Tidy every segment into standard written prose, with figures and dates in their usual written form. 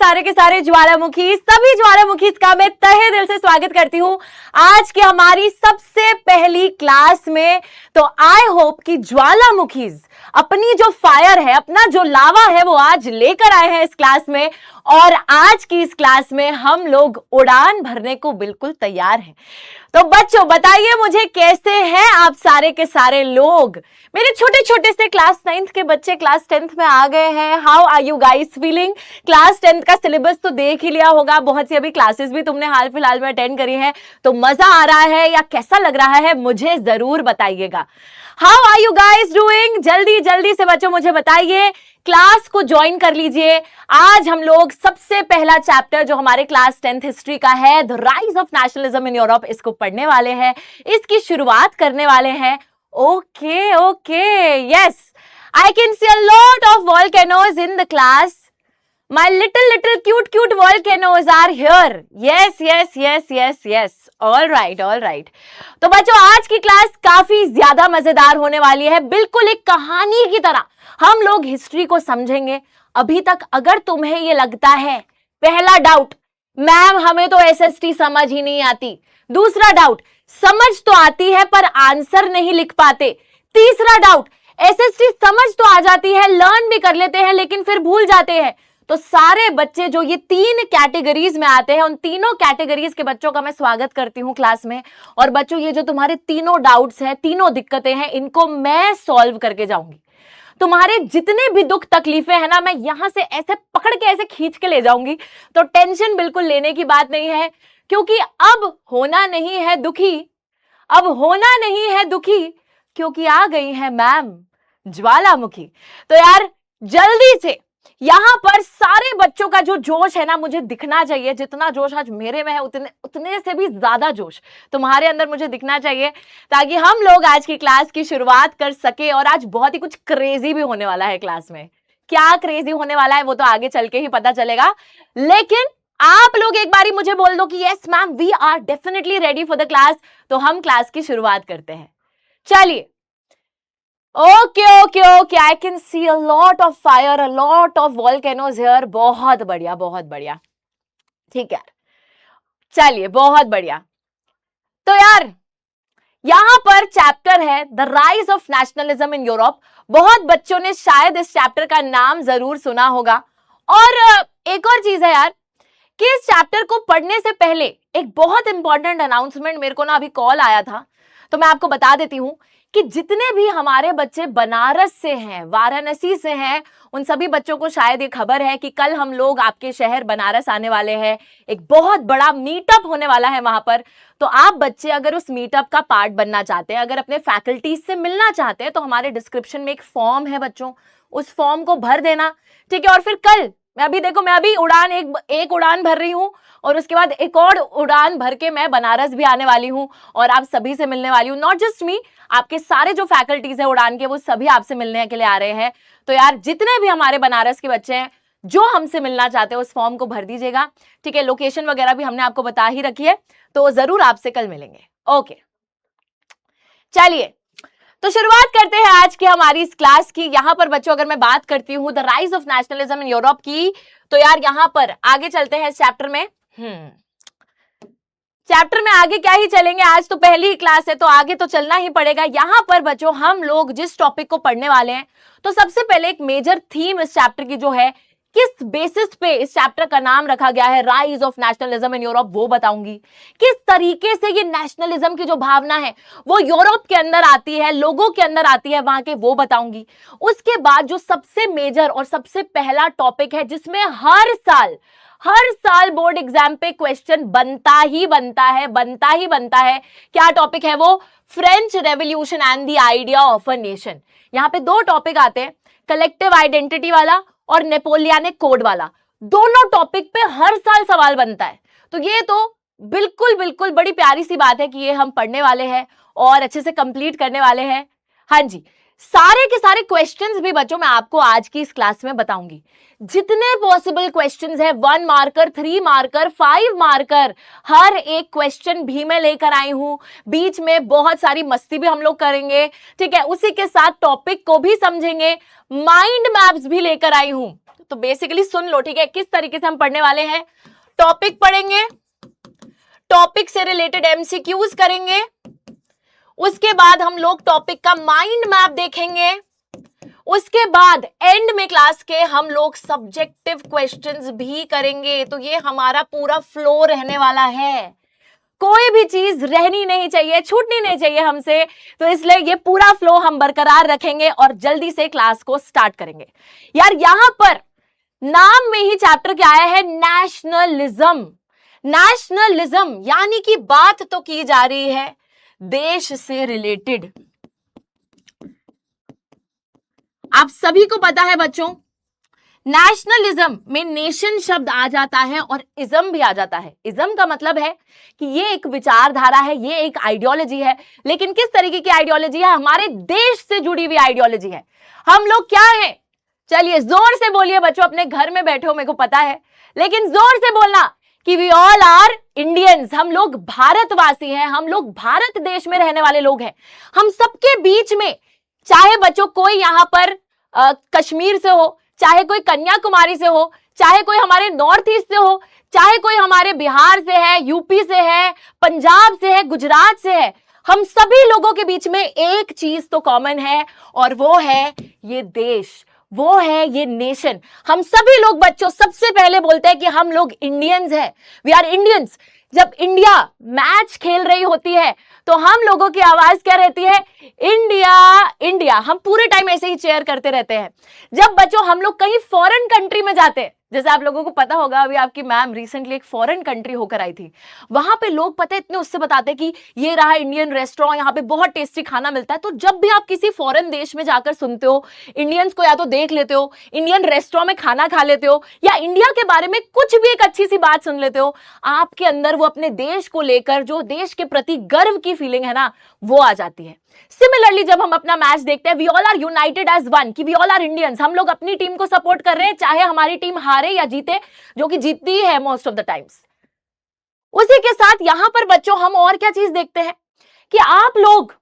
सारे के सारे ज्वालामुखी, सभी ज्वालामुखी का मैं तहे दिल से स्वागत करती हूँ आज की हमारी सबसे पहली क्लास में। तो आई होप कि ज्वालामुखी अपनी जो फायर है, अपना जो लावा है, वो आज लेकर आए हैं इस क्लास में। और आज की इस क्लास में हम लोग उड़ान भरने को बिल्कुल तैयार हैं। तो बच्चों बताइए मुझे, कैसे हैं आप सारे के सारे लोग? मेरे छोटे छोटे से क्लास 9th के बच्चे क्लास 10th में आ गए हैं। How are you guys feeling? Class 10th का सिलेबस तो देख ही लिया होगा, बहुत सी अभी क्लासेस भी तुमने हाल फिलहाल में अटेंड करी है। तो मजा आ रहा है या कैसा लग रहा है, मुझे जरूर बताइएगा। How are you guys doing? जल्दी जल्दी से बच्चों मुझे बताइए, क्लास को ज्वाइन कर लीजिए। आज हम लोग सबसे पहला चैप्टर जो हमारे क्लास 10th हिस्ट्री का है, the rise of nationalism in Europe, इसको पढ़ने वाले हैं, इसकी शुरुआत करने वाले हैं। Okay okay, yes, I can see a lot of volcanoes in the class. My little cute volcanoes are here. Yes. All right. तो बच्चों आज की क्लास काफी ज्यादा मजेदार होने वाली है, बिल्कुल एक कहानी की तरह हम लोग हिस्ट्री को समझेंगे। अभी तक अगर तुम्हें ये लगता है, पहला डाउट, मैम हमें तो एसएसटी समझ ही नहीं आती। दूसरा डाउट, समझ तो आती है पर आंसर नहीं लिख पाते। तीसरा डाउट, एसएसटी समझ तो आ जाती है, लर्न भी कर लेते हैं, लेकिन फिर भूल जाते हैं। तो सारे बच्चे जो ये 3 कैटेगरीज में आते हैं, उन तीनों कैटेगरीज के बच्चों का मैं स्वागत करती हूं क्लास में। और बच्चों ये जो तुम्हारे तीनों डाउट्स हैं, तीनों दिक्कतें हैं, इनको मैं सॉल्व करके जाऊंगी। तुम्हारे जितने भी दुख तकलीफें हैं ना, मैं यहां से ऐसे पकड़ के ऐसे खींच के ले जाऊंगी। तो टेंशन बिल्कुल लेने की बात नहीं है, क्योंकि अब होना नहीं है दुखी, क्योंकि आ गई है मैम ज्वालामुखी। तो यार जल्दी से यहां पर सारे बच्चों का जो जोश है ना, मुझे दिखना चाहिए। जितना जोश आज मेरे में है, उतने से भी ज्यादा जोश तुम्हारे अंदर मुझे दिखना चाहिए, ताकि हम लोग आज की क्लास की शुरुआत कर सके। और आज बहुत ही कुछ क्रेजी भी होने वाला है क्लास में। क्या क्रेजी होने वाला है वो तो आगे चल के ही पता चलेगा, लेकिन आप लोग एक बारी मुझे बोल दो कि yes ma'am, we are definitely ready for the class. तो हम क्लास की शुरुआत करते हैं, चलिए। Okay, I can see a lot of fire, a lot of volcanoes here. बहुत बढ़िया, ठीक है, चलिए, बहुत बढ़िया। तो यार यहां पर चैप्टर है the rise of nationalism in Europe. बहुत बच्चों ने शायद इस चैप्टर का नाम जरूर सुना होगा। और एक और चीज है यार, कि इस चैप्टर को पढ़ने से पहले एक बहुत इंपॉर्टेंट अनाउंसमेंट मेरे को ना अभी कॉल आया था, तो मैं आपको बता देती हूं कि जितने भी हमारे बच्चे बनारस से हैं, वाराणसी से हैं, उन सभी बच्चों को शायद ये खबर है कि कल हम लोग आपके शहर बनारस आने वाले हैं। एक बहुत बड़ा मीटअप होने वाला है वहां पर। तो आप बच्चे अगर उस मीटअप का पार्ट बनना चाहते हैं, अगर अपने फैकल्टीज से मिलना चाहते हैं, तो हमारे डिस्क्रिप्शन में एक फॉर्म है बच्चों, उस फॉर्म को भर देना, ठीक है। और फिर कल मैं अभी उड़ान एक उड़ान भर रही हूं, और उसके बाद एक और उड़ान भर के मैं बनारस भी आने वाली हूं, और आप सभी से मिलने वाली हूं। नॉट जस्ट मी, आपके सारे जो फैकल्टीज है उड़ान के, वो सभी आपसे मिलने के लिए आ रहे हैं। तो यार जितने भी हमारे बनारस के बच्चे हैं जो हमसे मिलना चाहते हैं, उस फॉर्म को भर दीजिएगा, ठीक है। लोकेशन वगैरह भी हमने आपको बता ही रखी है, तो जरूर आपसे कल मिलेंगे। ओके, चलिए तो शुरुआत करते हैं आज की हमारी इस क्लास की। यहां पर बच्चों अगर मैं बात करती हूं the rise of nationalism in Europe की, तो यार यहां पर आगे चलते हैं इस चैप्टर में। चैप्टर में आगे क्या ही चलेंगे, आज तो पहली ही क्लास है तो आगे तो चलना ही पड़ेगा। यहां पर बच्चों हम लोग जिस टॉपिक को पढ़ने वाले हैं, तो सबसे पहले एक मेजर थीम इस चैप्टर की जो है, किस बेसिस पे इस चैप्टर का नाम रखा गया है rise of nationalism in Europe, वो बताऊंगी। किस तरीके से ये नेशनलिज्म की जो भावना है वो यूरोप के अंदर आती है, लोगों के अंदर आती है वहां के, वो बताऊंगी। उसके बाद जो सबसे मेजर और सबसे पहला टॉपिक है, जिसमें हर साल बोर्ड एग्जाम पे क्वेश्चन बनता ही बनता है, क्या टॉपिक है वो? French revolution and the idea of a nation. यहां पे 2 टॉपिक आते हैं, कलेक्टिव आइडेंटिटी वाला और नेपोलियनिक कोड वाला। दोनों टॉपिक पे हर साल सवाल बनता है। तो ये तो बिल्कुल बड़ी प्यारी सी बात है कि ये हम पढ़ने वाले हैं और अच्छे से कंप्लीट करने वाले हैं। हाँ जी, सारे के सारे क्वेश्चंस भी बच्चों मैं आपको आज की इस क्लास में बताऊंगी। जितने पॉसिबल क्वेश्चंस है, 1 मार्कर, 3 मार्कर, 5 मार्कर, हर एक क्वेश्चन भी मैं लेकर आई हूं। बीच में बहुत सारी मस्ती भी हम लोग करेंगे, ठीक है। उसी के साथ टॉपिक को भी समझेंगे, माइंड मैप्स भी लेकर आई हूं। तो बेसिकली सुन लो, ठीक है, किस तरीके से हम पढ़ने वाले हैं। टॉपिक पढ़ेंगे, टॉपिक से रिलेटेड एमसीक्यूज करेंगे, उसके बाद हम लोग टॉपिक का माइंड मैप देखेंगे, उसके बाद एंड में क्लास के हम लोग सब्जेक्टिव क्वेश्चंस भी करेंगे। तो ये हमारा पूरा फ्लो रहने वाला है, कोई भी चीज रहनी नहीं चाहिए, छूटनी नहीं चाहिए हमसे। तो इसलिए ये पूरा फ्लो हम बरकरार रखेंगे और जल्दी से क्लास को स्टार्ट करेंगे। यार यहां पर नाम में ही चैप्टर क्या आया है, नेशनलिज्म। नेशनलिज्म यानी कि बात तो की जा रही है देश से रिलेटेड। आप सभी को पता है बच्चों, नेशनलिज्म में नेशन शब्द आ जाता है और इज्म भी आ जाता है। इज्म का मतलब है कि ये एक विचारधारा है, ये एक आइडियोलॉजी है, लेकिन किस तरीके की आइडियोलॉजी है, हमारे देश से जुड़ी हुई आइडियोलॉजी है। हम लोग क्या है, चलिए जोर से बोलिए बच्चों, अपने घर में बैठे हो मेरे को पता है, लेकिन जोर से बोलना कि वी ऑल आर इंडियंस। हम लोग भारतवासी हैं, हम लोग भारत देश में रहने वाले लोग हैं। हम सबके बीच में, चाहे बच्चों कोई यहां पर कश्मीर से हो, चाहे कोई कन्याकुमारी से हो, चाहे कोई हमारे नॉर्थ ईस्ट से हो, चाहे कोई हमारे बिहार से है, यूपी से है, पंजाब से है, गुजरात से है, हम सभी लोगों के बीच में एक चीज तो कॉमन है और वो है ये देश, वो है ये नेशन। हम सभी लोग बच्चों सबसे पहले बोलते हैं कि हम लोग इंडियंस हैं, वी आर इंडियंस। जब इंडिया मैच खेल रही होती है तो हम लोगों की आवाज क्या रहती है, इंडिया इंडिया। हम पूरे टाइम ऐसे ही चेयर करते रहते हैं। जब बच्चों हम लोग कहीं फॉरेन कंट्री में जाते हैं, जैसे आप लोगों को पता होगा अभी आपकी मैम रिसेंटली एक फॉरेन कंट्री होकर आई थी, वहां पे लोग पता है इतने उससे बताते हैं कि ये रहा इंडियन रेस्टोरेंट, यहाँ पे बहुत टेस्टी खाना मिलता है। तो जब भी आप किसी फॉरेन देश में जाकर सुनते हो इंडियंस को, या तो देख लेते हो, इंडियन रेस्टोरेंट में खाना खा लेते हो, या इंडिया के बारे में कुछ भी एक अच्छी सी बात सुन लेते हो, आपके अंदर वो अपने देश को लेकर जो देश के प्रति गर्व की फीलिंग है ना, वो आ जाती है। सिमिलरली जब हम अपना मैच देखते हैं, we all are united as one, कि वी ऑल आर इंडियंस। हम लोग अपनी टीम को सपोर्ट कर रहे हैं, चाहे हमारी टीम हारे या जीते, जो कि जीतती है मोस्ट ऑफ द टाइम्स। उसी के साथ यहां पर बच्चों हम और क्या चीज देखते हैं कि आप लोग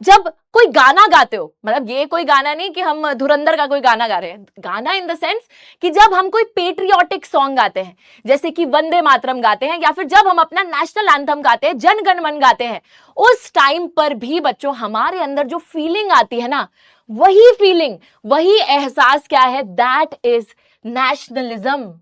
जब कोई गाना गाते हो, मतलब ये कोई गाना नहीं कि हम धुरंधर का कोई गाना गा रहे हैं, गाना इन द सेंस कि जब हम कोई पेट्रियोटिक सॉन्ग गाते हैं, जैसे कि वंदे मातरम गाते हैं, या फिर जब हम अपना नेशनल एंथम गाते हैं, जन गण मन गाते हैं, उस टाइम पर भी बच्चों हमारे अंदर जो फीलिंग आती है ना, वही फीलिंग, वही एहसास क्या है, दैट इज नेशनलिज्म।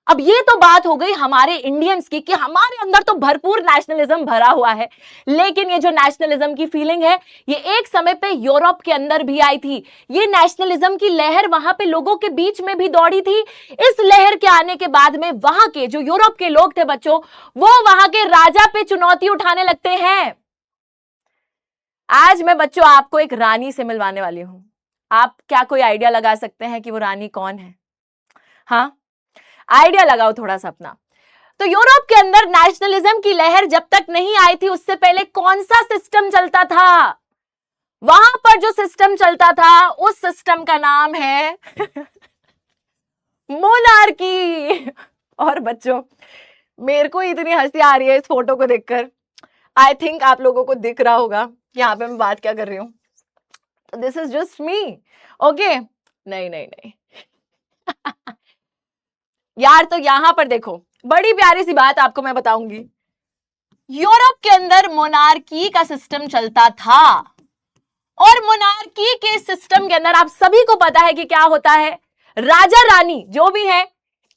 अब ये तो बात हो गई हमारे इंडियंस की कि हमारे अंदर तो भरपूर नेशनलिज्म भरा हुआ है, लेकिन ये जो नेशनलिज्म की फीलिंग है, ये एक समय पे यूरोप के अंदर भी आई थी। ये नेशनलिज्म की लहर वहां पे लोगों के बीच में भी दौड़ी थी। इस लहर के आने के बाद में वहां के जो यूरोप के लोग थे बच्चों, वो वहां के राजा पे चुनौती उठाने लगते हैं। आज मैं बच्चों आपको एक रानी से मिलवाने वाली हूं। आप क्या कोई आइडिया लगा सकते हैं कि वो रानी कौन है? हाँ, आइडिया लगाओ थोड़ा सा अपना। तो यूरोप के अंदर नेशनलिज्म की लहर जब तक नहीं आई थी, उससे पहले कौन सा सिस्टम चलता था? वहां पर जो सिस्टम चलता था, उस सिस्टम का नाम है मोनार्की। और बच्चों मेरे को इतनी हंसी आ रही है इस फोटो को देखकर, आई थिंक आप लोगों को दिख रहा होगा यहाँ पे मैं बात क्या कर रही हूँ। This is just me, okay? नहीं नहीं नहीं यार, तो यहां पर देखो, बड़ी प्यारी सी बात आपको मैं बताऊंगी। यूरोप के अंदर मोनार्की का सिस्टम चलता था, और मोनार्की के सिस्टम के अंदर आप सभी को पता है कि क्या होता है, राजा रानी जो भी है,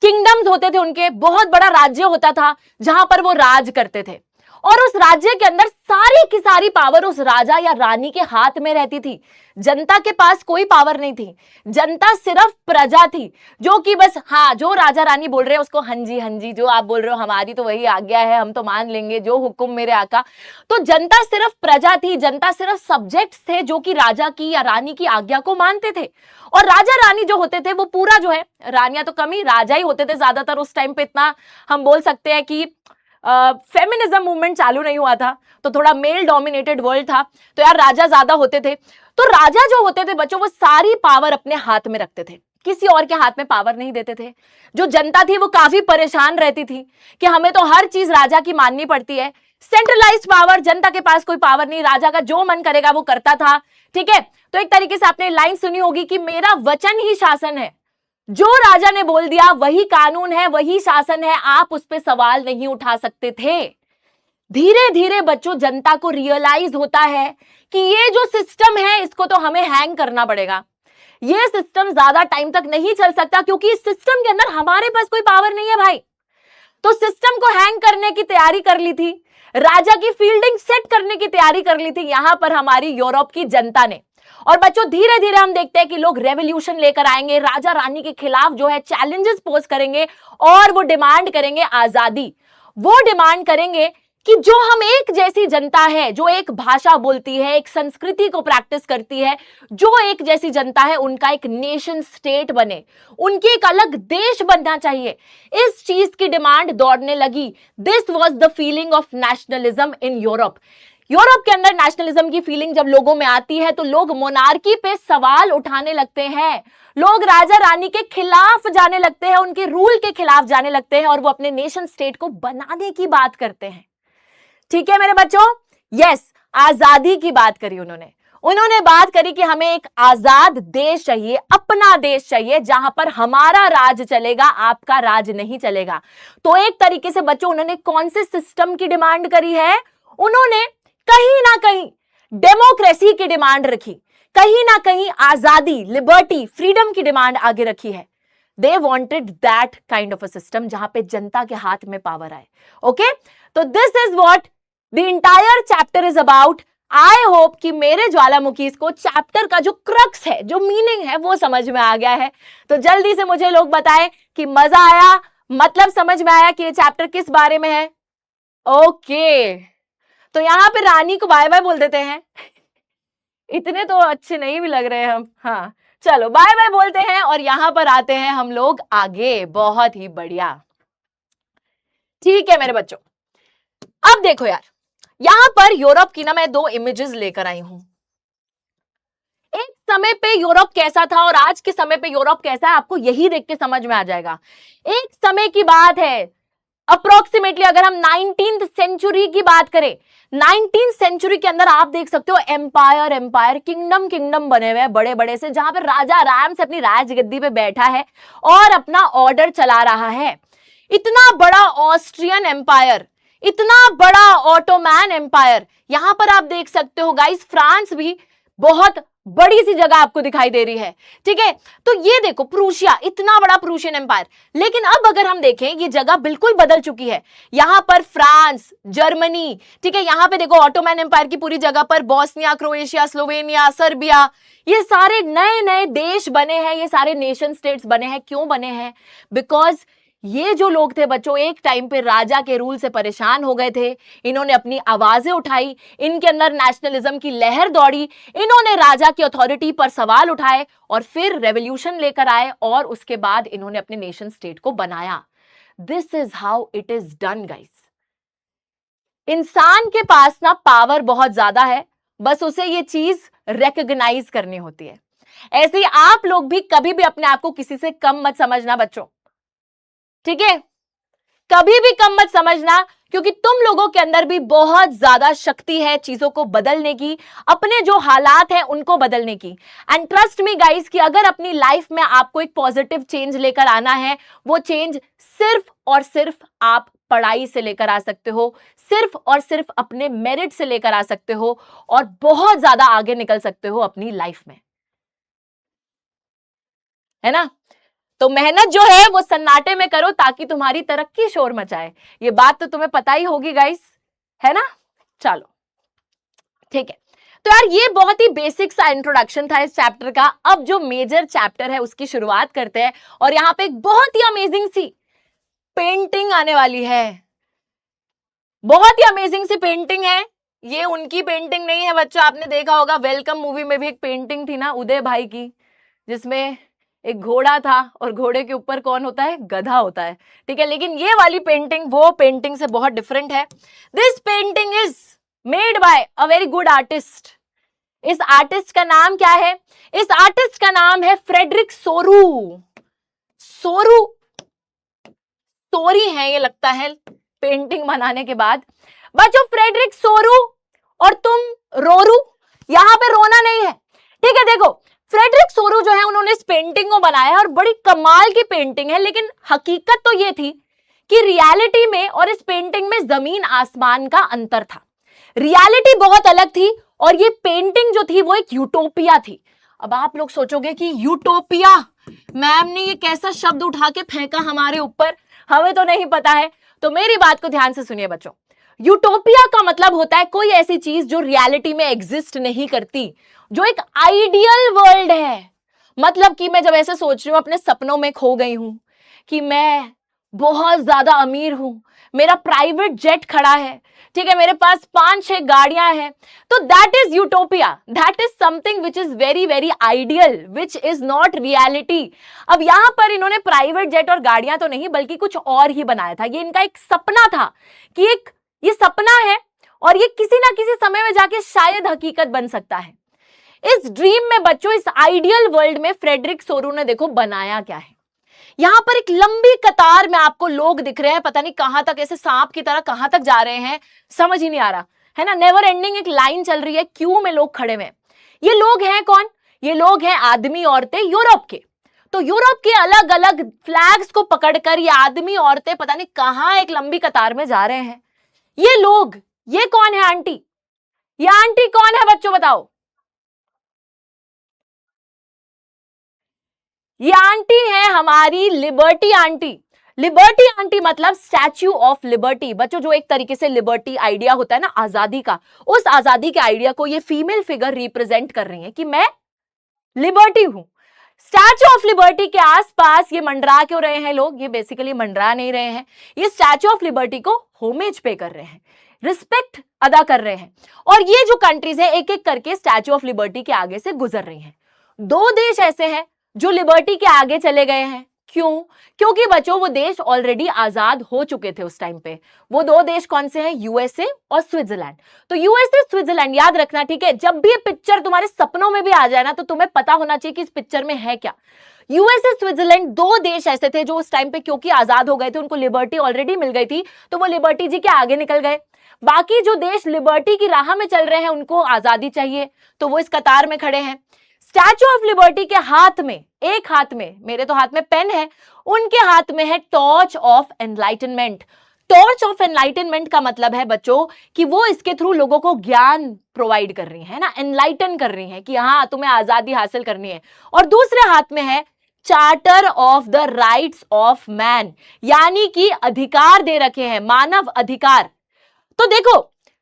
किंगडम्स होते थे उनके, बहुत बड़ा राज्य होता था जहां पर वो राज करते थे, और उस राज्य के अंदर सारी की सारी पावर उस राजा या रानी के हाथ में रहती थी। जनता के पास कोई पावर नहीं थी, जनता सिर्फ प्रजा थी, जो कि बस हाँ, जो राजा रानी बोल रहे हैं उसको हाँ जी, जो आप बोल रहे हो हमारी तो वही आज्ञा है, हम तो मान लेंगे, जो हुक्म मेरे आका। तो जनता सिर्फ प्रजा थी, जनता सिर्फ सब्जेक्ट्स थे जो कि राजा की या रानी की आज्ञा को मानते थे। और राजा रानी जो होते थे वो पूरा जो है, रानियां तो कम ही, राजा ही होते थे ज्यादातर। उस टाइम पे इतना हम बोल सकते हैं कि फेमिनिज्म मूवमेंट चालू नहीं हुआ था, तो थोड़ा मेल डोमिनेटेड वर्ल्ड था, तो यार राजा ज्यादा होते थे। तो राजा जो होते थे बच्चों, वो सारी पावर अपने हाथ में रखते थे, किसी और के हाथ में पावर नहीं देते थे। जो जनता थी वो काफी परेशान रहती थी कि हमें तो हर चीज राजा की माननी पड़ती है। सेंट्रलाइज्ड पावर, जनता के पास कोई पावर नहीं, राजा का जो मन करेगा वो करता था, ठीक है? तो एक तरीके से आपने लाइन सुनी होगी कि मेरा वचन ही शासन है। जो राजा ने बोल दिया वही कानून है, वही शासन है, आप उस पर सवाल नहीं उठा सकते थे। धीरे धीरे बच्चों जनता को रियलाइज होता है कि ये जो सिस्टम है इसको तो हमें हैंग करना पड़ेगा। ये सिस्टम ज्यादा टाइम तक नहीं चल सकता क्योंकि इस सिस्टम के अंदर हमारे पास कोई पावर नहीं है भाई। तो सिस्टम को हैंग करने की तैयारी कर ली थी, राजा की फील्डिंग सेट करने की तैयारी कर ली थी यहां पर हमारी यूरोप की जनता ने। और बच्चों धीरे धीरे हम देखते हैं कि लोग रेवोल्यूशन लेकर आएंगे, राजा रानी के खिलाफ जो है चैलेंजेस पोज करेंगे और वो डिमांड करेंगे आजादी। वो डिमांड करेंगे कि जो हम एक जैसी जनता है, जो एक भाषा बोलती है, एक संस्कृति को प्रैक्टिस करती है, जो एक जैसी जनता है, उनका एक नेशन स्टेट बने, उनकी एक अलग देश बनना चाहिए। इस चीज की डिमांड दौड़ने लगी। This was the feeling of nationalism in Europe. Europe के अंदर नेशनलिज्म की फीलिंग जब लोगों में आती है तो लोग मोनार्की पे सवाल उठाने लगते हैं, लोग राजा रानी के खिलाफ जाने लगते हैं, उनके रूल के खिलाफ जाने लगते हैं और वो अपने नेशन स्टेट को बनाने की बात करते हैं। ठीक है मेरे बच्चों, यस, आजादी की बात करी उन्होंने बात करी कि हमें एक आजाद देश चाहिए, अपना देश चाहिए जहां पर हमारा राज चलेगा, आपका राज नहीं चलेगा। तो एक तरीके से बच्चों उन्होंने कौन से सिस्टम की डिमांड करी है? उन्होंने कहीं ना कहीं डेमोक्रेसी की डिमांड रखी, कहीं ना कहीं आजादी, लिबर्टी, फ्रीडम की डिमांड आगे रखी है। They wanted that kind of a system जहां पे जनता के हाथ में पावर आए। ओके, तो this is what the entire chapter is about. I hope कि मेरे ज्वालामुखी को चैप्टर का जो क्रक्स है, जो मीनिंग है, वो समझ में आ गया है। तो जल्दी से मुझे लोग बताएं कि मजा आया, मतलब समझ में आया कि ये चैप्टर किस बारे में है। ओके, तो यहां पे रानी को बाय बाय बोल देते हैं। इतने तो अच्छे नहीं भी लग रहे हैं हम। हाँ चलो बाय बाय बोलते हैं और यहां पर आते हैं हम लोग आगे। बहुत ही बढ़िया, ठीक है मेरे बच्चों। अब देखो यार, यहां पर यूरोप की ना मैं दो इमेजेस लेकर आई हूं। एक समय पे यूरोप कैसा था और आज के समय पे यूरोप कैसा है, आपको यही देख के समझ में आ जाएगा। एक समय की बात है, अप्रोक्सीमेटली अगर हम 19th सेंचुरी की बात करें, 19th सेंचुरी के अंदर आप देख सकते हो एम्पायर, किंगडम बने हुए हैं बड़े बड़े से, जहां पर राजा आराम से अपनी राजगद्दी पे बैठा है और अपना ऑर्डर चला रहा है। इतना बड़ा ऑस्ट्रियन एम्पायर, इतना बड़ा ऑटोमैन एम्पायर, यहां पर आप देख सकते हो गाइस फ्रांस भी बहुत बड़ी सी जगह आपको दिखाई दे रही है। ठीक है, तो ये देखो प्रूशिया, इतना बड़ा प्रूशियन एम्पायर। लेकिन अब अगर हम देखें ये जगह बिल्कुल बदल चुकी है। यहां पर फ्रांस, जर्मनी, ठीक है, यहां पे देखो ऑटोमैन एम्पायर की पूरी जगह पर बोस्निया, क्रोएशिया, स्लोवेनिया, सर्बिया, ये सारे नए नए देश बने हैं, ये सारे नेशन स्टेट्स बने हैं। क्यों बने हैं? बिकॉज ये जो लोग थे बच्चों एक टाइम पे राजा के रूल से परेशान हो गए थे, इन्होंने अपनी आवाजें उठाई, इनके अंदर नेशनलिज्म की लहर दौड़ी, इन्होंने राजा की अथॉरिटी पर सवाल उठाए और फिर रेवोल्यूशन लेकर आए और उसके बाद इन्होंने अपने नेशन स्टेट को बनाया। This is how it is done guys. इंसान के पास ना पावर बहुत ज्यादा है, बस उसे ये चीज रिकॉग्नाइज करनी होती है। ऐसे ही आप लोग भी कभी भी अपने आप को किसी से कम मत समझना बच्चों, ठीक है, कभी भी कम मत समझना, क्योंकि तुम लोगों के अंदर भी बहुत ज्यादा शक्ति है चीजों को बदलने की, अपने जो हालात हैं उनको बदलने की। एंड ट्रस्ट मी गाइस कि अगर अपनी लाइफ में आपको एक पॉजिटिव चेंज लेकर आना है, वो चेंज सिर्फ और सिर्फ आप पढ़ाई से लेकर आ सकते हो, सिर्फ और सिर्फ अपने मेरिट से लेकर आ सकते हो और बहुत ज्यादा आगे निकल सकते हो अपनी लाइफ में, है ना। तो मेहनत जो है वो सन्नाटे में करो ताकि तुम्हारी तरक्की शोर मचाए। ये बात तो तुम्हें पता ही होगी गाइस, है ना। चलो ठीक है, तो यार ये बहुत ही बेसिक सा इंट्रोडक्शन था इस चैप्टर का। अब जो मेजर चैप्टर है उसकी शुरुआत करते हैं और यहां पे एक बहुत ही अमेजिंग सी पेंटिंग आने वाली है। बहुत ही अमेजिंग सी पेंटिंग है। ये उनकी पेंटिंग नहीं है बच्चों, आपने देखा होगा वेलकम मूवी में भी एक पेंटिंग थी ना उदय भाई की, जिसमें एक घोड़ा था और घोड़े के ऊपर कौन होता है? गधा होता है, ठीक है। लेकिन ये वाली पेंटिंग वो पेंटिंग से बहुत डिफरेंट है। This painting is made by a very good artist. इस आर्टिस्ट का नाम क्या है? इस आर्टिस्ट का नाम है फ्रेडरिक सोरू। सोरी है ये लगता है पेंटिंग बनाने के बाद। बच्चों फ्रेडरिक सोरू और तुम रोरू, यहां पे रोना नहीं है, ठीक है। देखो फ्रेडरिक सोरू जो है उन्होंने इस पेंटिंग को बनाया और बड़ी कमाल की पेंटिंग है, लेकिन हकीकत तो ये थी कि रियलिटी में और इस पेंटिंग में जमीन आसमान का अंतर था। रियलिटी बहुत अलग थी और ये पेंटिंग जो थी वो एक यूटोपिया थी। अब आप लोग सोचोगे कि यूटोपिया, मैम ने ये कैसा शब्द उठा के फेंका हमारे ऊपर, हमें तो नहीं पता है। तो मेरी बात को ध्यान से सुनिए बच्चों, यूटोपिया का मतलब होता है कोई ऐसी चीज जो रियलिटी में एग्जिस्ट नहीं करती, जो एक आइडियल वर्ल्ड है। मतलब कि मैं जब ऐसे सोच रही हूं, अपने सपनों में खो गई हूं कि मैं बहुत ज्यादा अमीर हूं, मेरा प्राइवेट जेट खड़ा है, ठीक है, मेरे पास 5-6 गाड़ियां हैं, तो that is utopia, that is something which is very very ideal, which is not reality. अब यहां पर इन्होंने प्राइवेट जेट और गाड़ियां तो नहीं बल्कि कुछ और ही बनाया था। ये इनका एक सपना था कि एक ये सपना है और ये किसी ना किसी समय में जाके शायद हकीकत बन सकता है। इस ड्रीम में बच्चों, इस आइडियल वर्ल्ड में फ्रेडरिक सोरू ने देखो बनाया क्या है। यहां पर एक लंबी कतार में आपको लोग दिख रहे हैं, पता नहीं कहां तक, ऐसे सांप की तरह कहां तक जा रहे हैं समझ ही नहीं आ रहा है ना। नेवर एंडिंग एक लाइन चल रही है, क्यू में लोग खड़े हुए। ये लोग हैं कौन? ये लोग हैं आदमी औरतें यूरोप के। तो यूरोप के अलग अलग फ्लैग्स को पकड़कर ये आदमी औरतें पता नहीं कहां एक लंबी कतार में जा रहे हैं। ये लोग, ये कौन है आंटी? ये आंटी कौन है बच्चों बताओ? ये आंटी है हमारी लिबर्टी आंटी। लिबर्टी आंटी मतलब स्टैच्यू ऑफ लिबर्टी। बच्चों जो एक तरीके से लिबर्टी आइडिया होता है ना आजादी का, उस आजादी के आइडिया को ये फीमेल फिगर रिप्रेजेंट कर रही है कि मैं लिबर्टी हूं। स्टैच्यू ऑफ लिबर्टी के आसपास ये मंडरा क्यों रहे हैं लोग? ये बेसिकली मंडरा नहीं रहे हैं, ये स्टैच्यू ऑफ लिबर्टी को होमेज पे कर रहे हैं, रिस्पेक्ट अदा कर रहे हैं। और ये जो कंट्रीज है एक एक करके स्टैच्यू ऑफ लिबर्टी के आगे से गुजर रही हैं। 2 देश ऐसे हैं जो लिबर्टी के आगे चले गए हैं। क्यों? क्योंकि बच्चों वो देश ऑलरेडी आजाद हो चुके थे उस टाइम पे। वो 2 देश कौन से हैं? यूएसए और स्विट्जरलैंड। तो यूएसए स्विट्जरलैंड याद रखना, ठीक है। जब भी ये पिक्चर तुम्हारे सपनों में भी आ जाए ना, तो तुम्हें पता होना चाहिए कि इस पिक्चर में है क्या। यूएसए स्विट्जरलैंड 2 देश ऐसे थे जो उस टाइम पे क्योंकि आजाद हो गए थे, उनको लिबर्टी ऑलरेडी मिल गई थी, तो वो लिबर्टी जी के आगे निकल गए। बाकी जो देश लिबर्टी की राह में चल रहे हैं उनको आजादी चाहिए, तो वो इस कतार में खड़े हैं। स्टैच्यू ऑफ लिबर्टी के हाथ में, एक हाथ में, मेरे तो हाथ में पेन है, उनके हाथ में है torch of enlightenment. Torch of enlightenment का मतलब है बच्चों कि वो इसके थ्रू लोगों को ज्ञान प्रोवाइड कर रही है ना, एनलाइटन कर रही है कि हाँ तुम्हें आजादी हासिल करनी है। और दूसरे हाथ में है charter of the rights of man, यानी कि अधिकार दे रखे हैं, मानव अधिकार। तो देखो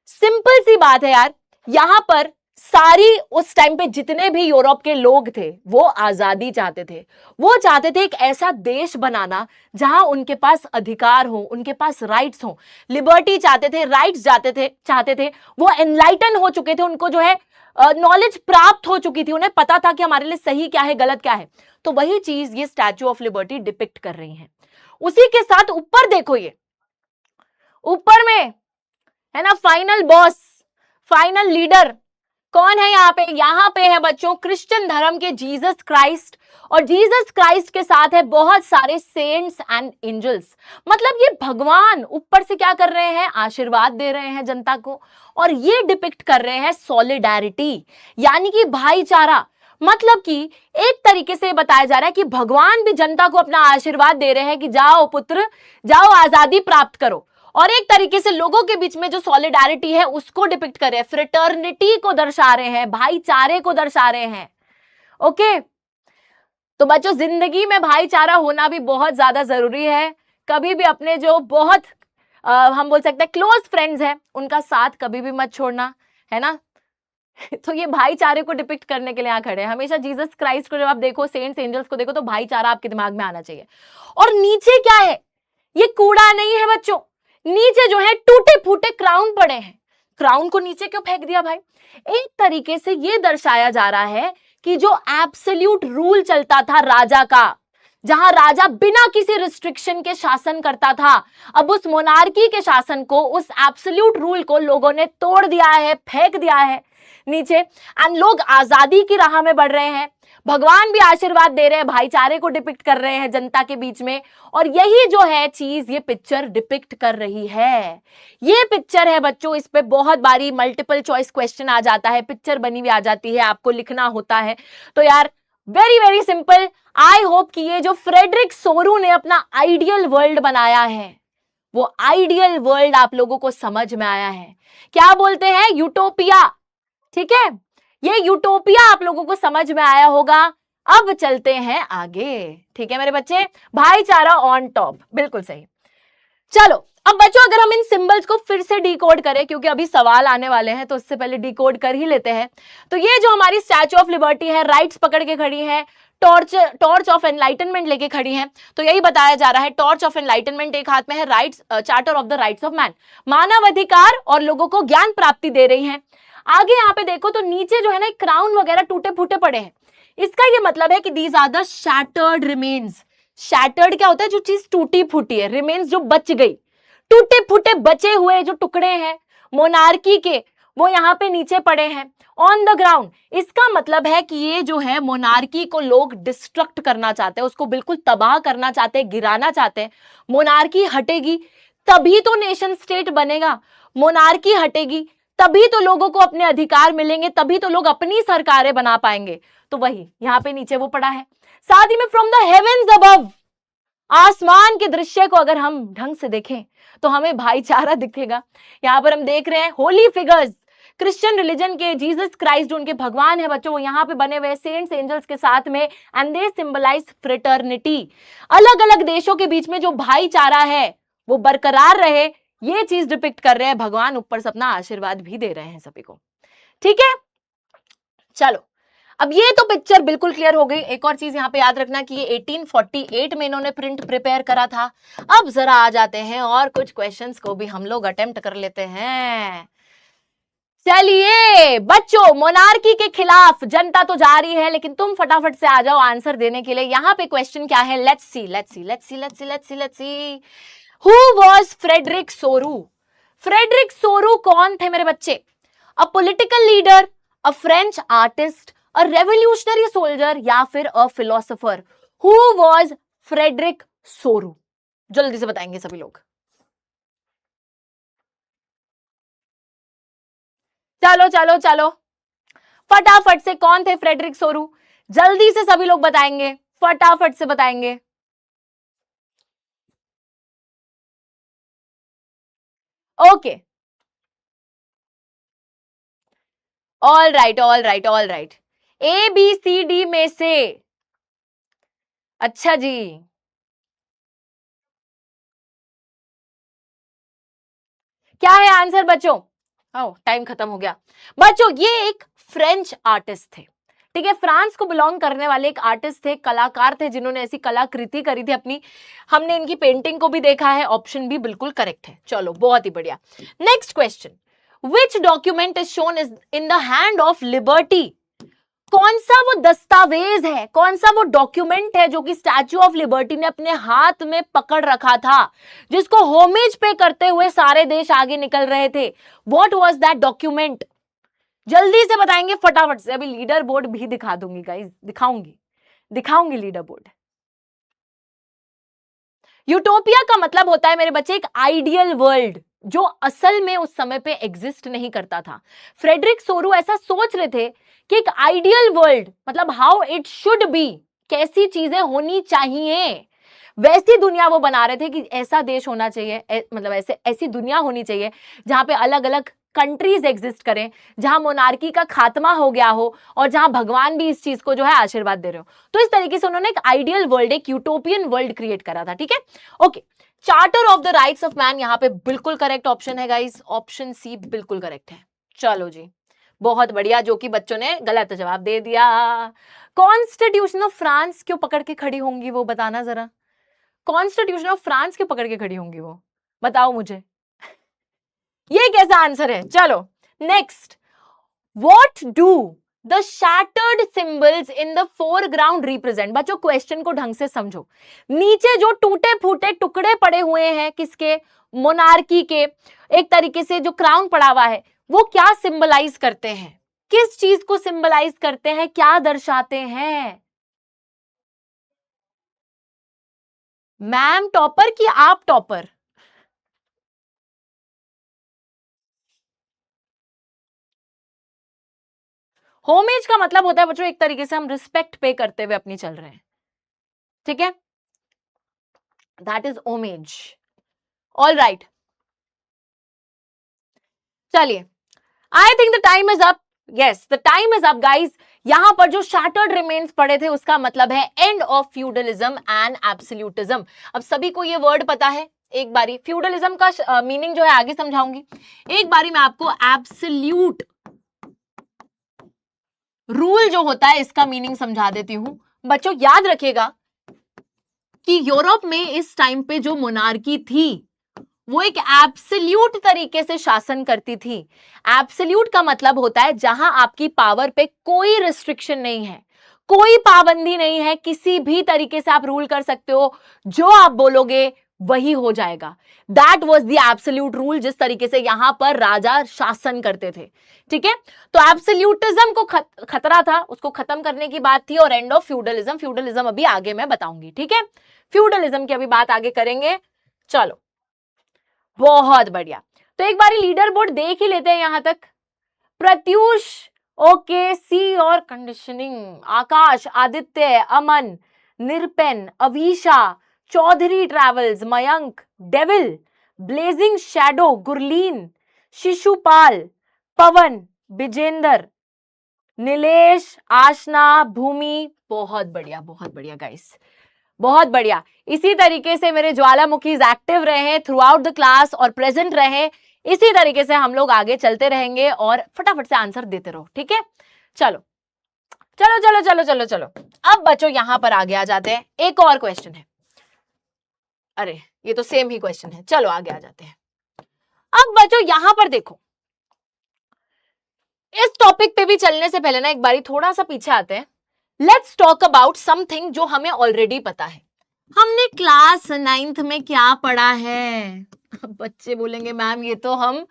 सिंपल सी बात है यार, यहां पर सारी उस टाइम पे जितने भी यूरोप के लोग थे वो आजादी चाहते थे। वो चाहते थे एक ऐसा देश बनाना जहां उनके पास अधिकार हो, उनके पास राइट्स हो। लिबर्टी चाहते थे, राइट्स चाहते थे। वो एनलाइटन हो चुके थे, उनको जो है नॉलेज प्राप्त हो चुकी थी, उन्हें पता था कि हमारे लिए सही क्या है गलत क्या है। तो वही चीज ये स्टैच्यू ऑफ लिबर्टी डिपिक्ट कर रही है। उसी के साथ ऊपर देखो, ये ऊपर में है ना फाइनल बॉस, फाइनल लीडर कौन है यहाँ पे? यहाँ पे है बच्चों क्रिश्चियन धर्म के जीसस क्राइस्ट, और जीसस क्राइस्ट के साथ है बहुत सारे सेंट्स एंड एंजल्स। मतलब ये भगवान ऊपर से क्या कर रहे हैं? आशीर्वाद दे रहे हैं जनता को, और ये डिपिक्ट कर रहे हैं सॉलिडारिटी, यानी कि भाईचारा। मतलब कि एक तरीके से बताया जा रहा है कि भगवान भी जनता को अपना आशीर्वाद दे रहे हैं कि जाओ पुत्र, जाओ आजादी प्राप्त करो। और एक तरीके से लोगों के बीच में जो सॉलिडारिटी है उसको डिपिक्ट कर रहे हैं, फ्रेटर्निटी को दर्शा रहे हैं, भाईचारे को दर्शा रहे हैं। ओके, तो बच्चों जिंदगी में भाईचारा होना भी बहुत ज्यादा जरूरी है। कभी भी अपने जो बहुत हम बोल सकते हैं क्लोज फ्रेंड्स हैं उनका साथ कभी भी मत छोड़ना, है ना। तो ये भाईचारे को डिपिक्ट करने के लिए यहाँ खड़े हैं। हमेशा जीसस क्राइस्ट को जब आप देखो, सेंट्स एंजल्स को देखो, तो भाईचारा आपके दिमाग में आना चाहिए। और नीचे क्या है? ये कूड़ा नहीं है बच्चों, नीचे जो है टूटे फूटे क्राउन पड़े हैं। क्राउन को नीचे क्यों फेंक दिया भाई? एक तरीके से ये दर्शाया जा रहा है कि जो एब्सोल्यूट रूल चलता था राजा का, जहां राजा बिना किसी रिस्ट्रिक्शन के शासन करता था, अब उस मोनार्की के शासन को, उस एब्सोल्यूट रूल को लोगों ने तोड़ दिया है, फेंक दिया है नीचे, एंड लोग आजादी की राह में बढ़ रहे हैं। भगवान भी आशीर्वाद दे रहे हैं, भाईचारे को डिपिक्ट कर रहे हैं जनता के बीच में। और यही जो है चीज ये पिक्चर डिपिक्ट कर रही है। ये पिक्चर है बच्चों, इस पे बहुत बारी मल्टीपल चॉइस क्वेश्चन आ जाता है, पिक्चर बनी हुई आ जाती है, आपको लिखना होता है। तो यार very very simple. I hope कि ये जो फ्रेडरिक सोरू ने अपना आइडियल वर्ल्ड बनाया है, वो आइडियल वर्ल्ड आप लोगों को समझ में आया है। क्या बोलते हैं? यूटोपिया। ठीक है, ये यूटोपिया आप लोगों को समझ में आया होगा। अब चलते हैं आगे। ठीक है मेरे बच्चे, भाईचारा ऑन टॉप, बिल्कुल सही। चलो अब बच्चों अगर हम इन सिंबल्स को फिर से डिकोड करें, क्योंकि अभी सवाल आने वाले हैं तो उससे पहले डिकोड कर ही लेते हैं। तो ये जो हमारी स्टैच्यू ऑफ लिबर्टी है, राइट्स पकड़ के खड़ी है, टॉर्च ऑफ एनलाइटनमेंट लेके खड़ी है। तो यही बताया जा रहा है, टॉर्च ऑफ एनलाइटनमेंट एक हाथ में है, rights charter of the rights of man, मानव अधिकार और लोगों को ज्ञान प्राप्ति दे रही है। आगे यहाँ पे देखो तो नीचे जो है ना क्राउन वगैरह टूटे फूटे पड़े हैं। इसका ये मतलब है कि these are the shattered remains. Shattered क्या होता है? जो चीज टूटी फूटी है, रिमेन्स जो बच गई, टूटे फूटे बचे हुए जो टुकड़े हैं मोनार्की के, वो यहाँ पे नीचे पड़े हैं ऑन द ग्राउंड। इसका मतलब है कि ये जो है मोनार्की को लोग डिस्ट्रक्ट करना चाहते हैं, उसको बिल्कुल तबाह करना चाहते हैं, गिराना चाहते हैं। मोनार्की हटेगी तभी तो नेशन स्टेट बनेगा, मोनार्की हटेगी तभी तो लोगों को अपने अधिकार मिलेंगे, तभी तो लोग अपनी सरकारें बना पाएंगे। तो वही यहाँ पे नीचे वो पड़ा है। साथ ही में फ्रॉम द हेवेंस अबव, आसमान के दृश्य को अगर हम ढंग से देखें तो हमें भाईचारा दिखेगा। यहाँ पर हम देख रहे हैं होली फिगर्स, क्रिश्चियन रिलीजन के जीसस क्राइस्ट जो उनके भगवान है बच्चों, वो यहाँ पे बने हुए सेंट्स एंजल्स के साथ में, एंड दे सिंबलाइज फ्रेटर्निटी। अलग अलग देशों के बीच में जो भाईचारा है वो बरकरार रहे, ये चीज डिपिक्ट कर रहे हैं। भगवान ऊपर से अपना आशीर्वाद भी दे रहे हैं सभी को। ठीक है, चलो अब ये तो पिक्चर बिल्कुल क्लियर हो गई। एक और चीज यहाँ पे याद रखना कि ये 1848 में इन्होंने प्रिंट प्रिपेयर करा था। अब जरा आ जाते हैं और कुछ क्वेश्चंस को भी हम लोग अटेम्प्ट कर लेते हैं। चलिए बच्चों, मोनार्की के खिलाफ जनता तो जा रही है, लेकिन तुम फटाफट से आ जाओ आंसर देने के लिए। यहाँ पे क्वेश्चन क्या है? Let's see who was Frederic Sorrieu? Frederic Sorrieu कौन थे मेरे बच्चे? A political leader, a French artist, a revolutionary soldier या फिर a philosopher? Who was Frederic Sorrieu? जल्दी से बताएंगे सभी लोग। चलो चलो चलो फटाफट से, कौन थे फ्रेडरिक सोरू? जल्दी से सभी लोग बताएंगे, फटाफट से बताएंगे। Okay, all right all right all right, A B C D में से। अच्छा जी, क्या है आंसर बच्चों? टाइम खत्म हो गया। बच्चों ये एक फ्रेंच आर्टिस्ट थे। ठीक है, फ्रांस को बिलोंग करने वाले एक आर्टिस्ट थे, कलाकार थे, जिन्होंने ऐसी कलाकृति करी थी अपनी। हमने इनकी पेंटिंग को भी देखा है, ऑप्शन भी बिल्कुल करेक्ट है। चलो बहुत ही बढ़िया। Next question, which document is shown is in the hand of liberty? कौन सा वो दस्तावेज है, कौन सा वो डॉक्यूमेंट है जो कि स्टैच्यू ऑफ लिबर्टी ने अपने हाथ में पकड़ रखा था, जिसको होमेज पे करते हुए सारे देश आगे निकल रहे थे? What was that document? जल्दी से बताएंगे फटाफट से। अभी लीडर बोर्ड भी दिखा दूंगी गाइस, दिखाऊंगी लीडर बोर्ड। यूटोपिया का मतलब होता है मेरे बच्चे एक आइडियल वर्ल्ड, जो असल में उस समय पे एग्जिस्ट नहीं करता था। फ्रेडरिक सोरू ऐसा सोच रहे थे कि एक आइडियल वर्ल्ड मतलब हाउ इट शुड बी, कैसी चीजें होनी चाहिए, वैसी दुनिया वो बना रहे थे कि ऐसा देश होना चाहिए, मतलब ऐसी दुनिया होनी चाहिए जहां पे अलग अलग कंट्रीज एग्जिस्ट करें, जहां मोनार्की का खात्मा हो गया हो और जहां भगवान भी इस चीज को जो है आशीर्वाद दे रहे हो। तो इस तरीके से उन्होंने एक आइडियल वर्ल्ड, एक यूटोपियन वर्ल्ड क्रिएट करा था। ठीक है, okay. Charter of the rights of man यहाँ पे बिल्कुल करेक्ट ऑप्शन है गाइस, ऑप्शन सी बिल्कुल करेक्ट है। चलो जी, बहुत बढ़िया, जो कि बच्चों ने गलत जवाब दे दिया। कॉन्स्टिट्यूशन ऑफ फ्रांस क्यों पकड़ के खड़ी होंगी वो बताना जरा। कॉन्स्टिट्यूशन ऑफ फ्रांस क्यों पकड़ के खड़ी होंगी वो, बताओ मुझे। ये कैसा आंसर है? चलो next, what do the shattered symbols in the foreground represent? बच्चों क्वेश्चन को ढंग से समझो। नीचे जो टूटे फूटे टुकड़े पड़े हुए हैं किसके? मोनार्की के। एक तरीके से जो क्राउन पड़ा हुआ है वो क्या सिंबलाइज करते हैं? किस चीज को सिंबलाइज करते हैं, क्या दर्शाते हैं? मैम टॉपर कि आप टॉपर? होमेज का मतलब होता है बच्चों एक तरीके से हम रिस्पेक्ट पे करते हुए अपनी चल रहे हैं, ठीक है, that is homage. All right, चलिए, I think the time is up. Yes, the time is up guys. यहां पर जो शैटर्ड रिमेन्स पढ़े थे उसका मतलब है end of feudalism and absolutism. अब सभी को ये वर्ड पता है, एक बारी फ्यूडलिज्म का मीनिंग जो है आगे समझाऊंगी, एक बारी मैं आपको एब्सोल्यूट रूल जो होता है इसका मीनिंग समझा देती हूं। बच्चों याद रखिएगा कि यूरोप में इस टाइम पे जो मोनार्की थी वो एक एब्सोल्यूट तरीके से शासन करती थी। एब्सोल्यूट का मतलब होता है जहां आपकी पावर पे कोई रिस्ट्रिक्शन नहीं है, कोई पाबंदी नहीं है, किसी भी तरीके से आप रूल कर सकते हो, जो आप बोलोगे वही हो जाएगा। That was the absolute rule, जिस तरीके से यहां पर राजा शासन करते थे, ठीक है। तो एब्सोल्यूटिज्म को खतरा था, उसको खत्म करने की बात थी, और एंड ऑफ फ्यूडलिज्म, फ्यूडलिज्म अभी आगे मैं बताऊंगी, ठीक है, फ्यूडलिज्म की अभी बात आगे करेंगे। चलो बहुत बढ़िया, तो एक बार लीडर बोर्ड देख ही लेते हैं यहां तक। प्रत्यूष, ओके, सी और conditioning, Akash, Aditya, Aman, Nirpen, Avisha, Chaudhary travels, Mayank, devil, blazing shadow, Gurleen, Shishupal, Pawan, Vijender, Nilesh, Aashna, Bhoomi. बहुत बढ़िया गाइस, बहुत बढ़िया। इसी तरीके से मेरे ज्वालामुखी एक्टिव रहे थ्रू आउट द क्लास और प्रेजेंट रहे, इसी तरीके से हम लोग आगे चलते रहेंगे और फटाफट से आंसर देते रहो, ठीक है। चलो चलो चलो चलो चलो चलो, अब बच्चों यहां पर आगे आ जाते हैं, एक और क्वेश्चन है। अरे ये तो सेम ही क्वेश्चन है, चलो आगे आ जाते हैं। अब बच्चों यहां पर देखो, इस टॉपिक पे भी चलने से पहले ना एक बारी थोड़ा सा पीछे आते हैं। लेट्स टॉक अबाउट समथिंग जो हमें ऑलरेडी पता है। हमने क्लास 9th में क्या पढ़ा है? अब बच्चे बोलेंगे मैम ये तो हम